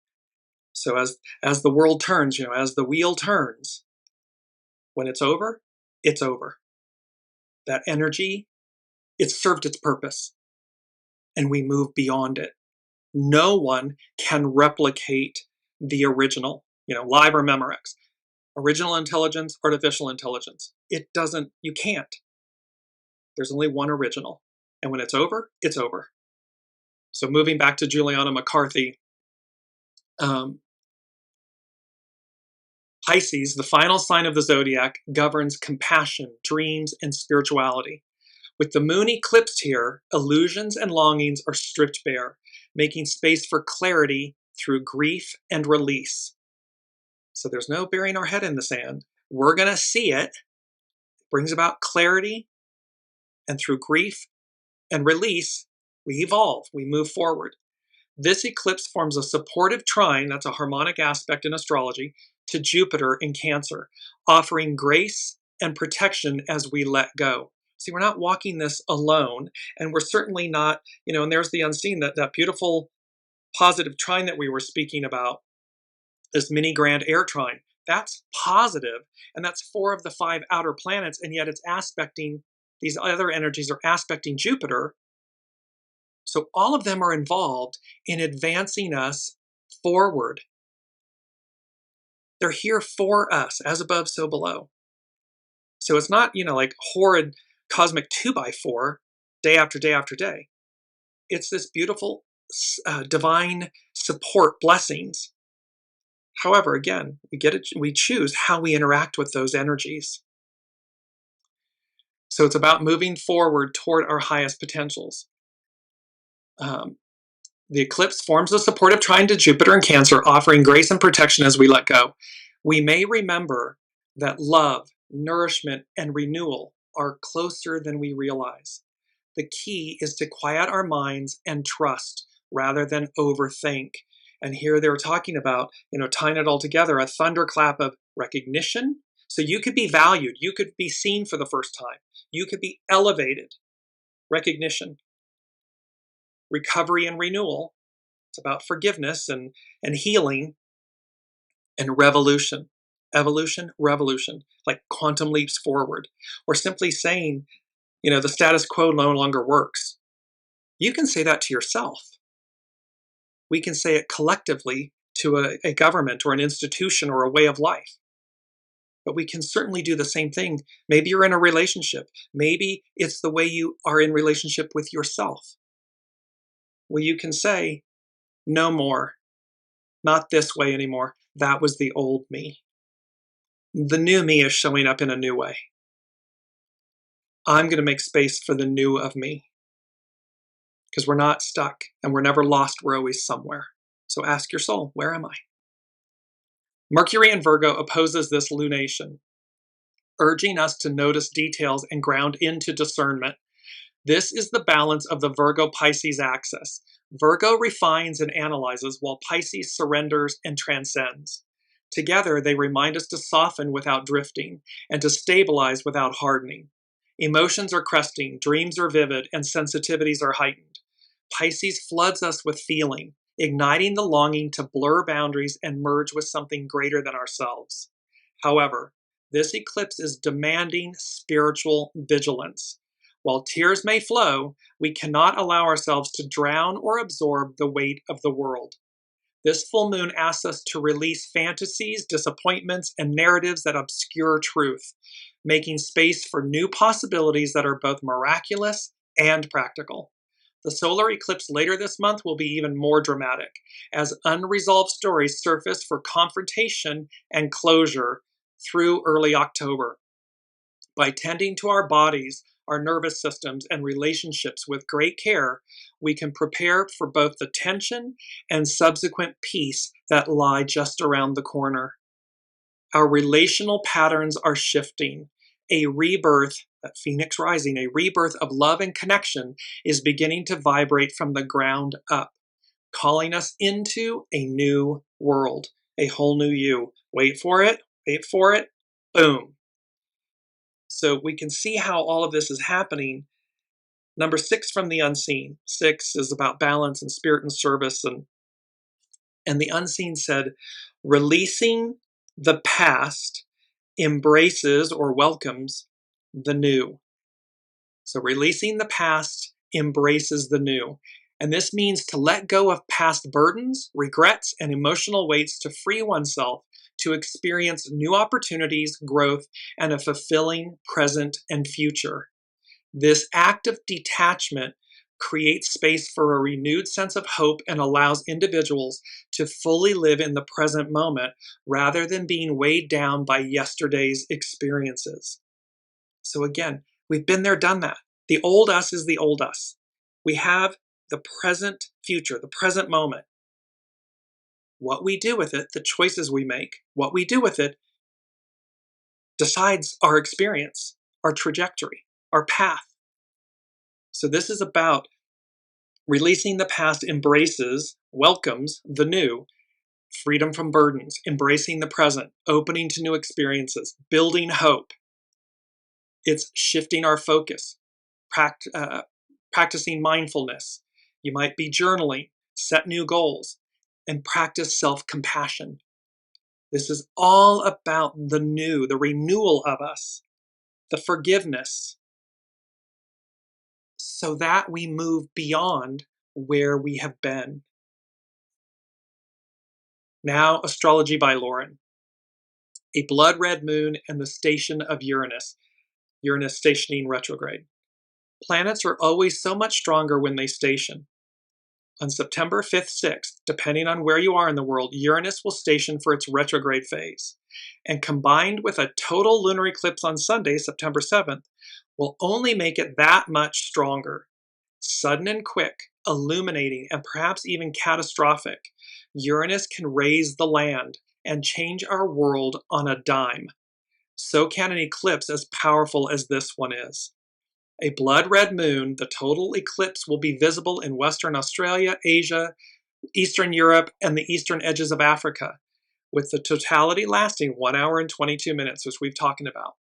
So as the world turns, as the wheel turns, when it's over, it's over. That energy, it's served its purpose, and we move beyond it. No one can replicate the original, Liber Memorex. Original intelligence, artificial intelligence. You can't. There's only one original. And when it's over, it's over. So moving back to Juliana McCarthy, Pisces, the final sign of the zodiac, governs compassion, dreams, and spirituality. With the moon eclipsed here, illusions and longings are stripped bare, making space for clarity through grief and release. So there's no burying our head in the sand. We're going to see it. It brings about clarity, and through grief and release, we evolve, we move forward. This eclipse forms a supportive trine, that's a harmonic aspect in astrology, to Jupiter in Cancer, offering grace and protection as we let go. See, we're not walking this alone, and we're certainly not, and there's the unseen, that beautiful positive trine that we were speaking about, this mini grand air trine. That's positive, and that's 4 of the 5 outer planets, and yet it's aspecting, these other energies are aspecting Jupiter. So all of them are involved in advancing us forward. They're here for us, as above, so below. So it's not, like horrid cosmic 2x4 day after day after day. It's this beautiful divine support blessings. However, again, we choose how we interact with those energies. So it's about moving forward toward our highest potentials. The eclipse forms a supportive trine to Jupiter and Cancer, offering grace and protection as we let go. We may remember that love, nourishment, and renewal are closer than we realize. The key is to quiet our minds and trust rather than overthink. And here they're talking about, tying it all together, a thunderclap of recognition. So you could be valued. You could be seen for the first time. You could be elevated. Recognition. Recovery and renewal. It's about forgiveness and healing. And revolution. Evolution, revolution. Like quantum leaps forward. Or simply saying, the status quo no longer works. You can say that to yourself. We can say it collectively to a government or an institution or a way of life. But we can certainly do the same thing. Maybe you're in a relationship. Maybe it's the way you are in relationship with yourself. Well, you can say, no more. Not this way anymore. That was the old me. The new me is showing up in a new way. I'm going to make space for the new of me. Because we're not stuck and we're never lost. We're always somewhere. So ask your soul, where am I? Mercury in Virgo opposes this lunation, urging us to notice details and ground into discernment. This is the balance of the Virgo-Pisces axis. Virgo refines and analyzes while Pisces surrenders and transcends. Together, they remind us to soften without drifting and to stabilize without hardening. Emotions are cresting, dreams are vivid, and sensitivities are heightened. Pisces floods us with feeling, igniting the longing to blur boundaries and merge with something greater than ourselves. However, this eclipse is demanding spiritual vigilance. While tears may flow, we cannot allow ourselves to drown or absorb the weight of the world. This full moon asks us to release fantasies, disappointments, and narratives that obscure truth, making space for new possibilities that are both miraculous and practical. The solar eclipse later this month will be even more dramatic, as unresolved stories surface for confrontation and closure through early October. By tending to our bodies, our nervous systems, and relationships with great care, we can prepare for both the tension and subsequent peace that lie just around the corner. Our relational patterns are shifting. A rebirth, that phoenix rising, a rebirth of love and connection is beginning to vibrate from the ground up, calling us into a new world, a whole new you. Wait for it, boom. So we can see how all of this is happening. Number 6 from the unseen. 6 is about balance and spirit and service. And the unseen said, releasing the past embraces or welcomes the new. So releasing the past embraces the new. And this means to let go of past burdens, regrets, and emotional weights to free oneself to experience new opportunities, growth, and a fulfilling present and future. This act of detachment creates space for a renewed sense of hope and allows individuals to fully live in the present moment rather than being weighed down by yesterday's experiences. So again, we've been there, done that. The old us is the old us. We have the present future, the present moment. What we do with it, the choices we make, what we do with it decides our experience, our trajectory, our path. So this is about releasing the past embraces, welcomes the new, freedom from burdens, embracing the present, opening to new experiences, building hope. It's shifting our focus, practicing mindfulness. You might be journaling, set new goals, and practice self-compassion. This is all about the new, the renewal of us, the forgiveness, so that we move beyond where we have been. Now, astrology by Lauren. A blood red moon and the station of Uranus. Uranus stationing retrograde. Planets are always so much stronger when they station. On September 5th, 6th, depending on where you are in the world, Uranus will station for its retrograde phase. And combined with a total lunar eclipse on Sunday, September 7th, will only make it that much stronger. Sudden and quick, illuminating, and perhaps even catastrophic, Uranus can raise the land and change our world on a dime. So can an eclipse as powerful as this one is. A blood red moon, the total eclipse will be visible in Western Australia, Asia, Eastern Europe, and the eastern edges of Africa, with the totality lasting 1 hour and 22 minutes, which we've talked about.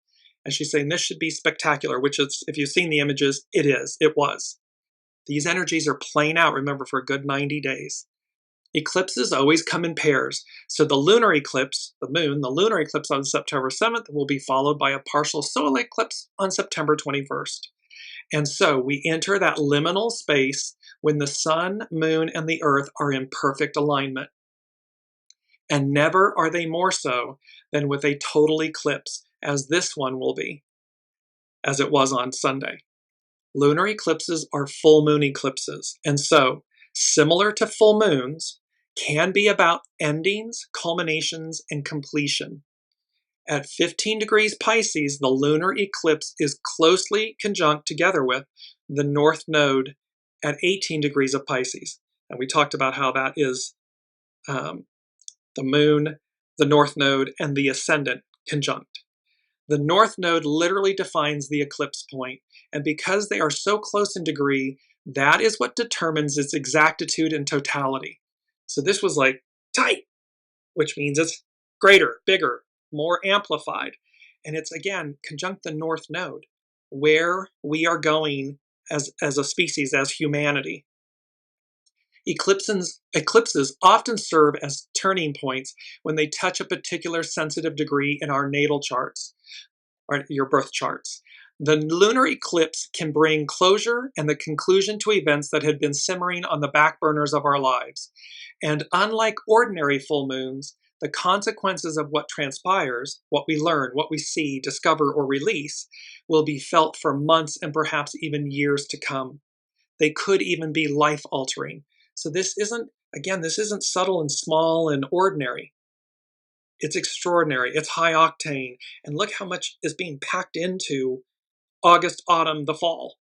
And she's saying this should be spectacular, which is, if you've seen the images, it was. These energies are playing out, remember, for a good 90 days. Eclipses always come in pairs. So the lunar eclipse, the moon, the lunar eclipse on September 7th will be followed by a partial solar eclipse on September 21st. And so we enter that liminal space when the sun, moon, and the earth are in perfect alignment. And never are they more so than with a total eclipse, as this one will be, as it was on Sunday. Lunar eclipses are full moon eclipses, and so, similar to full moons, can be about endings, culminations, and completion. At 15 degrees Pisces, the lunar eclipse is closely conjunct together with the North Node at 18 degrees of Pisces. And we talked about how that is the moon, the North Node, and the ascendant conjunct. The North Node literally defines the eclipse point, and because they are so close in degree, that is what determines its exactitude and totality. So this was like tight, which means it's greater, bigger, more amplified. And it's, again, conjunct the North Node, where we are going as a species, as humanity. Eclipses often serve as turning points when they touch a particular sensitive degree in our natal charts, or your birth charts. The lunar eclipse can bring closure and the conclusion to events that had been simmering on the back burners of our lives. And unlike ordinary full moons, the consequences of what transpires, what we learn, what we see, discover, or release, will be felt for months and perhaps even years to come. They could even be life-altering. So this isn't subtle and small and ordinary. It's extraordinary, it's high octane, and look how much is being packed into August, autumn, the fall.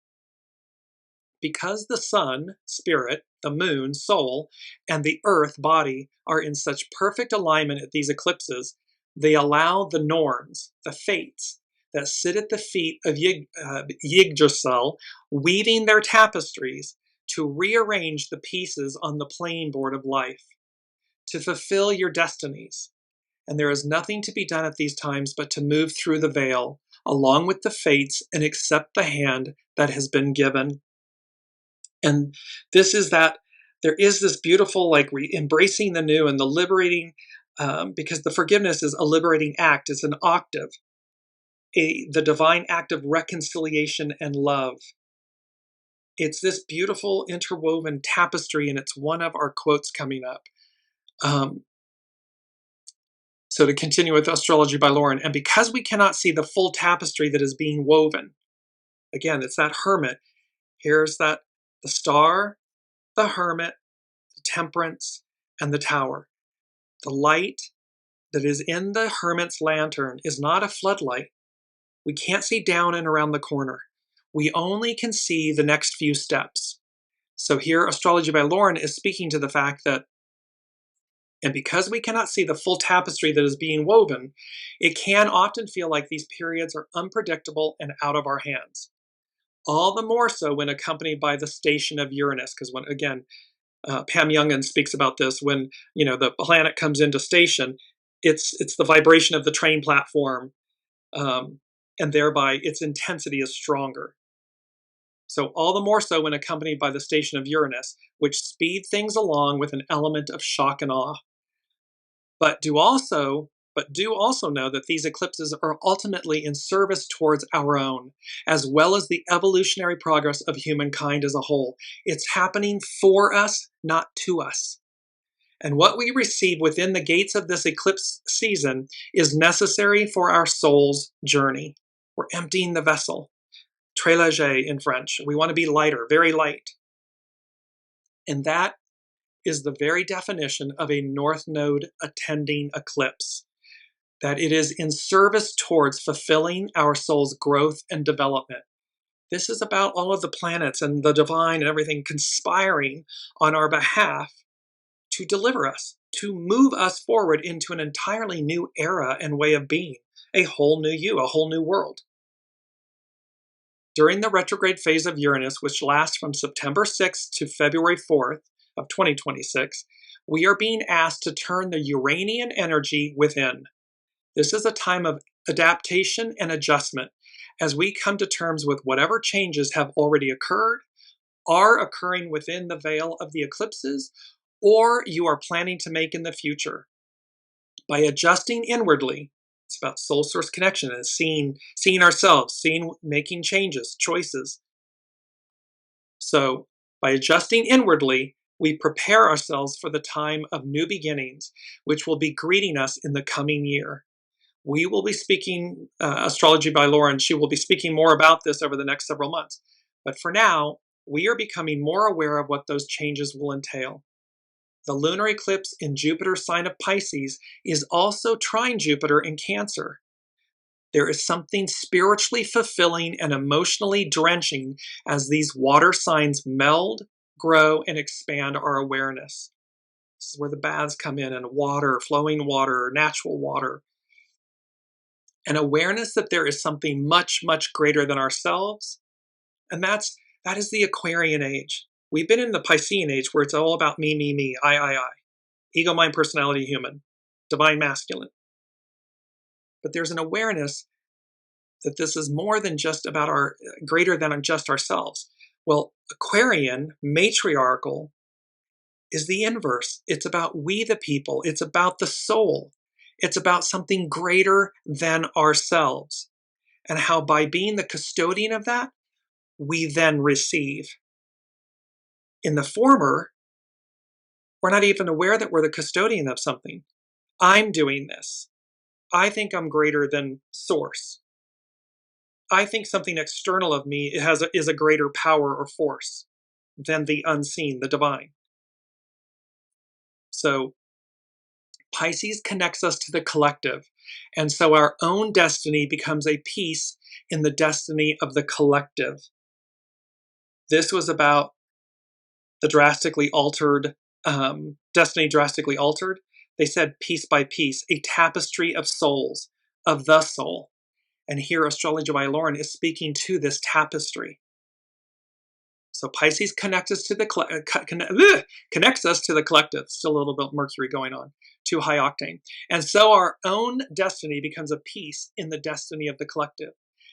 Because the sun, spirit, the moon, soul, and the earth, body, are in such perfect alignment at these eclipses, they allow the norns, the fates, that sit at the feet of Yggdrasil, weaving their tapestries, to rearrange the pieces on the playing board of life, to fulfill your destinies. And there is nothing to be done at these times but to move through the veil, along with the fates, and accept the hand that has been given. And this is that, there is this beautiful, embracing the new and the liberating, because the forgiveness is a liberating act. It's an octave, the divine act of reconciliation and love. It's this beautiful interwoven tapestry, and it's one of our quotes coming up. So to continue with Astrology by Lauren, and because we cannot see the full tapestry that is being woven, again, it's that hermit. Here's the star, the hermit, the temperance, and the tower. The light that is in the hermit's lantern is not a floodlight. We can't see down and around the corner. We only can see the next few steps. So here, Astrology by Lauren is speaking to the fact that, and because we cannot see the full tapestry that is being woven, it can often feel like these periods are unpredictable and out of our hands. All the more so when accompanied by the station of Uranus, because when, again, Pam Youngin speaks about this, when the planet comes into station, it's the vibration of the train platform, and thereby its intensity is stronger. So all the more so when accompanied by the station of Uranus, which speed things along with an element of shock and awe, but do also But do also know that these eclipses are ultimately in service towards our own, as well as the evolutionary progress of humankind as a whole. It's happening for us, not to us. And what we receive within the gates of this eclipse season is necessary for our soul's journey. We're emptying the vessel. Très léger in French. We want to be lighter, very light. And that is the very definition of a North Node attending eclipse. That it is in service towards fulfilling our soul's growth and development. This is about all of the planets and the divine and everything conspiring on our behalf to deliver us, to move us forward into an entirely new era and way of being, a whole new you, a whole new world. During the retrograde phase of Uranus, which lasts from September 6th to February 4th of 2026, we are being asked to turn the Uranian energy within. This is a time of adaptation and adjustment as we come to terms with whatever changes have already occurred, are occurring within the veil of the eclipses, or you are planning to make in the future. By adjusting inwardly, it's about soul source connection and seeing ourselves, making changes, choices. So by adjusting inwardly, we prepare ourselves for the time of new beginnings, which will be greeting us in the coming year. We will be speaking, Astrology by Lauren, she will be speaking more about this over the next several months. But for now, we are becoming more aware of what those changes will entail. The lunar eclipse in Jupiter's sign of Pisces is also trine Jupiter in Cancer. There is something spiritually fulfilling and emotionally drenching as these water signs meld, grow, and expand our awareness. This is where the baths come in, and water, flowing water, natural water. An awareness that there is something much, much greater than ourselves. And that is the Aquarian age. We've been in the Piscean age where it's all about me, I. Ego, mind, personality, human. Divine masculine. But there's an awareness that this is more than just about greater than just ourselves. Well, Aquarian, matriarchal, is the inverse. It's about we the people. It's about the soul. It's about something greater than ourselves. And how by being the custodian of that, we then receive. In the former, we're not even aware that we're the custodian of something. I'm doing this. I think I'm greater than source. I think something external of me is a greater power or force than the unseen, the divine. So Pisces connects us to the collective, and so our own destiny becomes a piece in the destiny of the collective. This was about the drastically altered, destiny drastically altered. They said piece by piece, a tapestry of souls, of the soul. And here Astrology by Lauren is speaking to this tapestry. So Pisces connects us to the collective. Still a little bit of Mercury going on, too high octane. And so our own destiny becomes a piece in the destiny of the collective.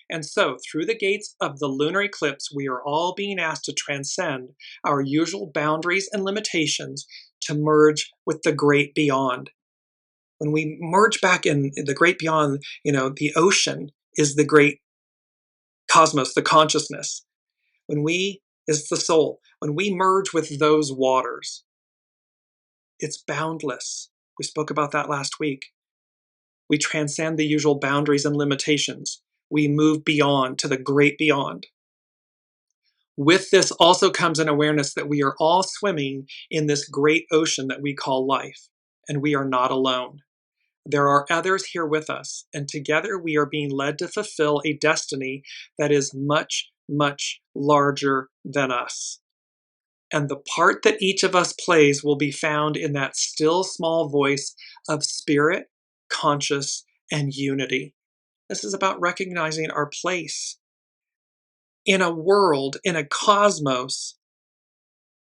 And so through the gates of the lunar eclipse, we are all being asked to transcend our usual boundaries and limitations to merge with the great beyond. When we merge back in the great beyond, the ocean is the great cosmos, the consciousness. Is the soul. When we merge with those waters, it's boundless. We spoke about that last week. We transcend the usual boundaries and limitations. We move beyond to the great beyond. With this also comes an awareness that we are all swimming in this great ocean that we call life, and we are not alone. There are others here with us, and together we are being led to fulfill a destiny that is much, much larger than us. And the part that each of us plays will be found in that still small voice of spirit, conscious, and unity. This is about recognizing our place in a world, in a cosmos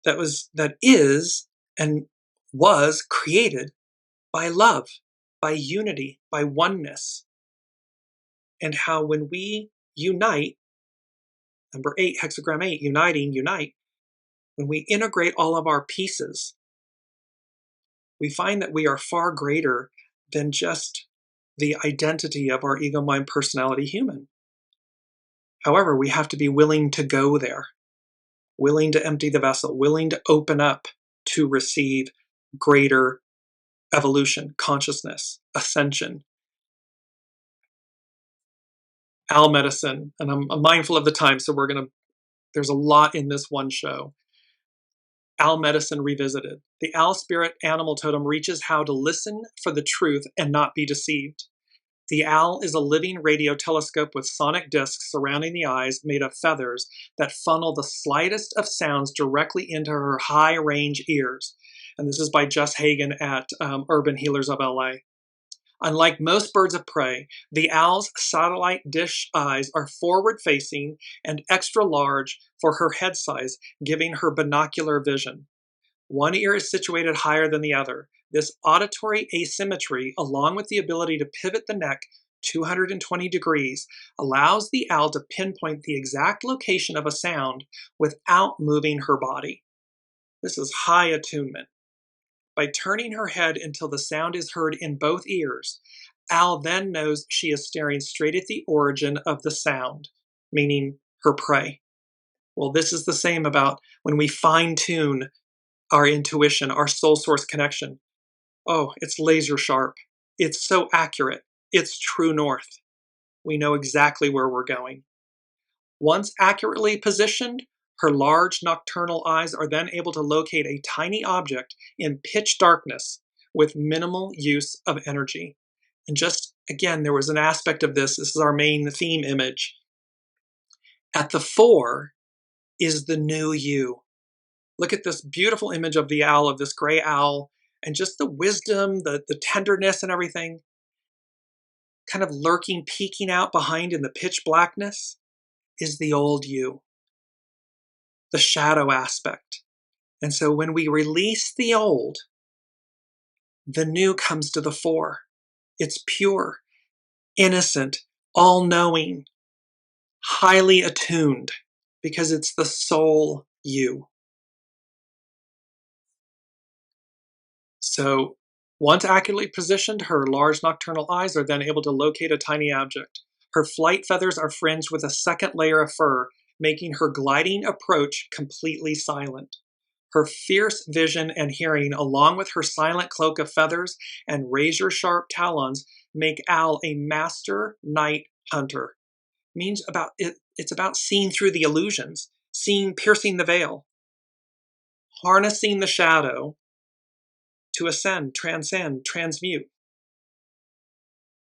that is and was created by love, by unity, by oneness. And how when we unite, number 8, hexagram 8, unite. When we integrate all of our pieces, we find that we are far greater than just the identity of our ego, mind, personality, human. However, we have to be willing to go there, willing to empty the vessel, willing to open up to receive greater evolution, consciousness, ascension. Owl medicine, and I'm mindful of the time, so there's a lot in this one show. Owl medicine revisited. The owl spirit animal totem reaches how to listen for the truth and not be deceived. The owl is a living radio telescope with sonic discs surrounding the eyes made of feathers that funnel the slightest of sounds directly into her high-range ears. And this is by Jess Hagen at Urban Healers of LA. Unlike most birds of prey, the owl's satellite dish eyes are forward-facing and extra large for her head size, giving her binocular vision. One ear is situated higher than the other. This auditory asymmetry, along with the ability to pivot the neck 220 degrees, allows the owl to pinpoint the exact location of a sound without moving her body. This is high attunement. By turning her head until the sound is heard in both ears, owl then knows she is staring straight at the origin of the sound, meaning her prey. Well, this is the same about when we fine-tune our intuition, our soul source connection. Oh, it's laser sharp. It's so accurate. It's true north. We know exactly where we're going. Once accurately positioned, her large nocturnal eyes are then able to locate a tiny object in pitch darkness with minimal use of energy. And just, again, there was an aspect of this. This is our main theme image. At the fore is the new you. Look at this beautiful image of the owl, of this gray owl, and just the wisdom, the tenderness and everything, kind of lurking, peeking out behind in the pitch blackness, is the old you, the shadow aspect. And so when we release the old, the new comes to the fore. It's pure, innocent, all-knowing, highly attuned, because it's the soul you. So once accurately positioned, her large nocturnal eyes are then able to locate a tiny object. Her flight feathers are fringed with a second layer of fur, making her gliding approach completely silent. Her fierce vision and hearing, along with her silent cloak of feathers and razor-sharp talons, make owl a master night hunter. It's about seeing through the illusions, piercing the veil, harnessing the shadow to ascend, transcend, transmute.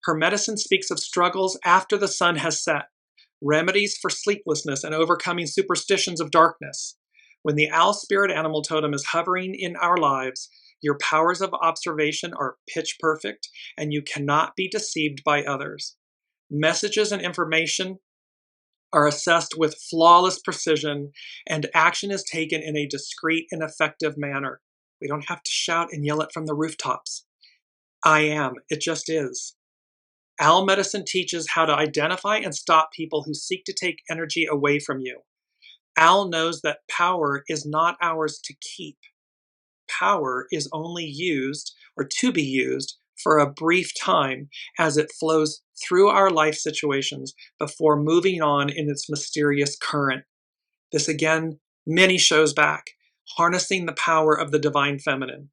Her medicine speaks of struggles after the sun has set, remedies for sleeplessness and overcoming superstitions of darkness. When the owl spirit animal totem is hovering in our lives, your powers of observation are pitch perfect and you cannot be deceived by others. Messages and information are assessed with flawless precision and action is taken in a discreet and effective manner. We don't have to shout and yell it from the rooftops. I am. It just is. Owl medicine teaches how to identify and stop people who seek to take energy away from you. Owl knows that power is not ours to keep. Power is only used, or to be used, for a brief time as it flows through our life situations before moving on in its mysterious current. This again, many shows back. Harnessing the power of the divine feminine,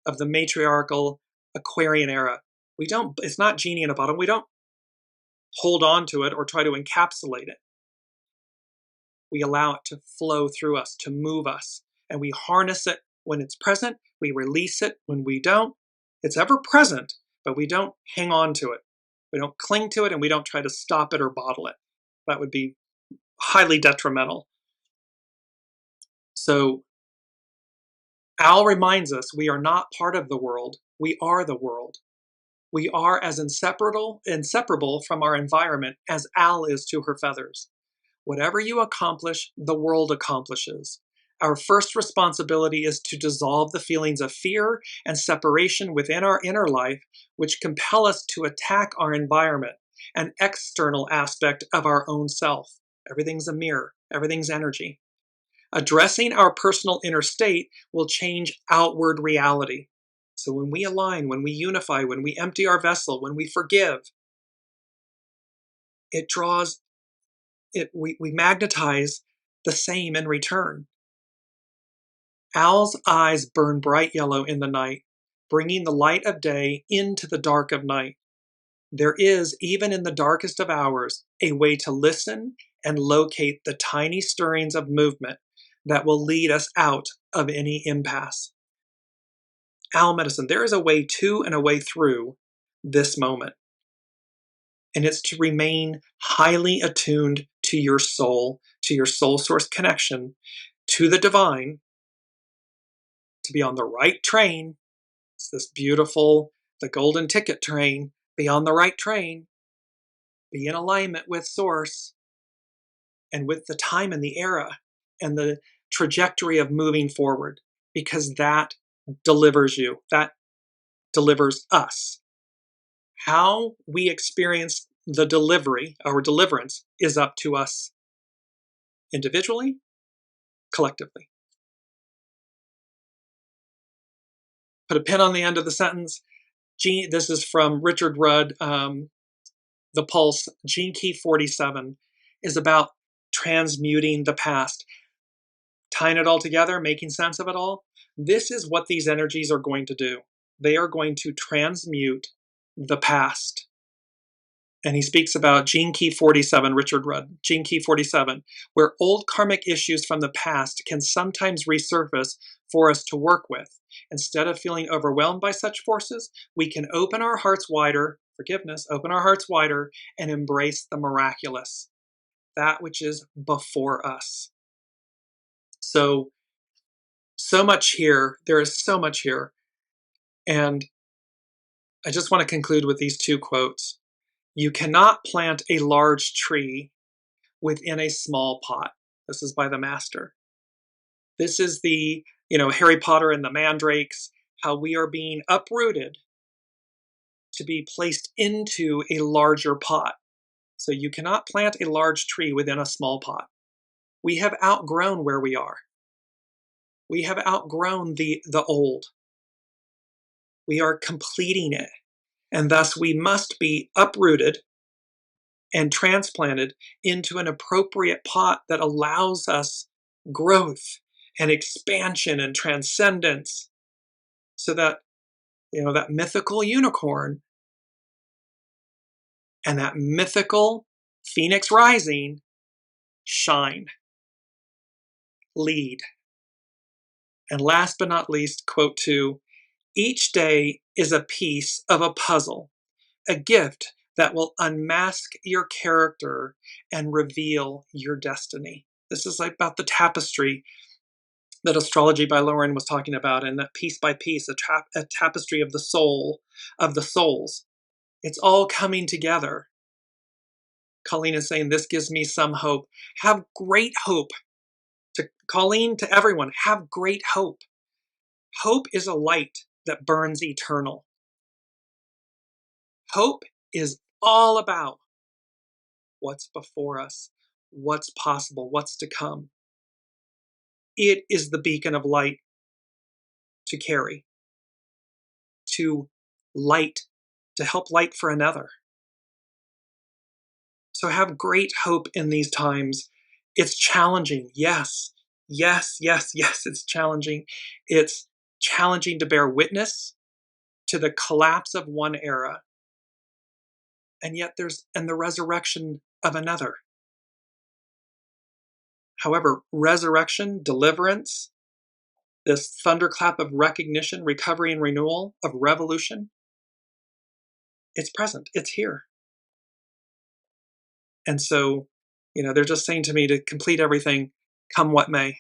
of the matriarchal Aquarian era. It's not genie in a bottle. We don't hold on to it or try to encapsulate it. We allow it to flow through us, to move us, and we harness it when it's present. We release it when we don't. It's ever present, but we don't hang on to it. We don't cling to it, and we don't try to stop it or bottle it. That would be highly detrimental. So, Owl reminds us we are not part of the world, we are the world. We are as inseparable from our environment as Owl is to her feathers. Whatever you accomplish, the world accomplishes. Our first responsibility is to dissolve the feelings of fear and separation within our inner life, which compel us to attack our environment, an external aspect of our own self. Everything's a mirror, everything's energy. Addressing our personal inner state will change outward reality. So when we align, when we unify, when we empty our vessel, when we forgive, it draws, we magnetize the same in return. Owl's eyes burn bright yellow in the night, bringing the light of day into the dark of night. There is, even in the darkest of hours, a way to listen and locate the tiny stirrings of movement that will lead us out of any impasse. Owl medicine, there is a way to and a way through this moment. And it's to remain highly attuned to your soul source connection, to the divine, to be on the right train. It's this beautiful, the golden ticket train, be on the right train, be in alignment with source and with the time and the era and the trajectory of moving forward, because that delivers you, that delivers us. How we experience the delivery, our deliverance, is up to us individually, collectively. Put a pin on the end of the sentence. This is from Richard Rudd, The Pulse. Gene Key 47 is about transmuting the past. Tying it all together, making sense of it all. This is what these energies are going to do. They are going to transmute the past. And he speaks about Gene Key 47, Richard Rudd, Gene Key 47, where old karmic issues from the past can sometimes resurface for us to work with. Instead of feeling overwhelmed by such forces, we can open our hearts wider, forgiveness, open our hearts wider, and embrace the miraculous, that which is before us. So much here. There is so much here. And I just want to conclude with these two quotes. You cannot plant a large tree within a small pot. This is by the master. This is the, Harry Potter and the mandrakes, how we are being uprooted to be placed into a larger pot. So you cannot plant a large tree within a small pot. We have outgrown where we are. We have outgrown the old. We are completing it. And thus we must be uprooted and transplanted into an appropriate pot that allows us growth and expansion and transcendence, so that, that mythical unicorn and that mythical phoenix rising shine, lead. And last but not least, quote 2, each day is a piece of a puzzle, a gift that will unmask your character and reveal your destiny. This is like about the tapestry that Astrology by Lauren was talking about, and that piece by piece, a tapestry of the soul, of the souls. It's all coming together. Colleen is saying, this gives me some hope. Have great hope. To Colleen, to everyone, have great hope. Hope is a light that burns eternal. Hope is all about what's before us, what's possible, what's to come. It is the beacon of light to carry, to light, to help light for another. So have great hope in these times. It's challenging, yes, it's challenging. It's challenging to bear witness to the collapse of one era, and yet there's the resurrection of another. However, resurrection, deliverance, this thunderclap of recognition, recovery and renewal, of revolution, it's present, it's here. And so, they're just saying to me to complete everything, come what may.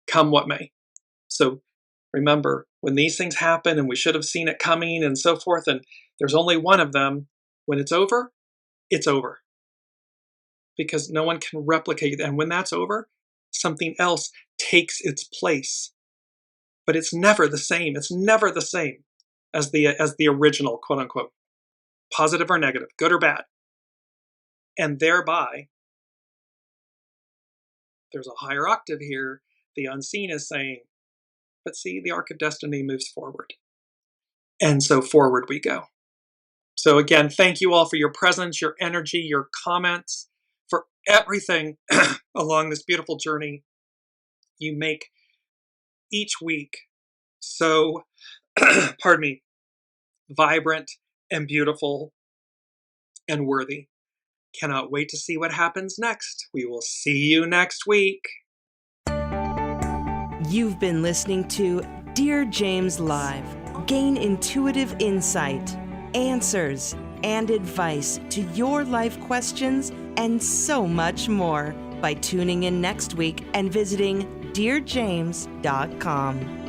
Come what may. So remember, when these things happen and we should have seen it coming and so forth, and there's only one of them, when it's over, it's over. Because no one can replicate it. And when that's over, something else takes its place. But it's never the same. It's never the same as the original, quote unquote. Positive or negative, good or bad. And thereby, there's a higher octave here. The unseen is saying, but see, the arc of destiny moves forward. And so forward we go. So again, thank you all for your presence, your energy, your comments, for everything along this beautiful journey you make each week so, pardon me, vibrant and beautiful and worthy. Cannot wait to see what happens next. We will see you next week. You've been listening to Dearjames Live. Gain intuitive insight, answers, and advice to your life questions and so much more by tuning in next week and visiting dearjames.com.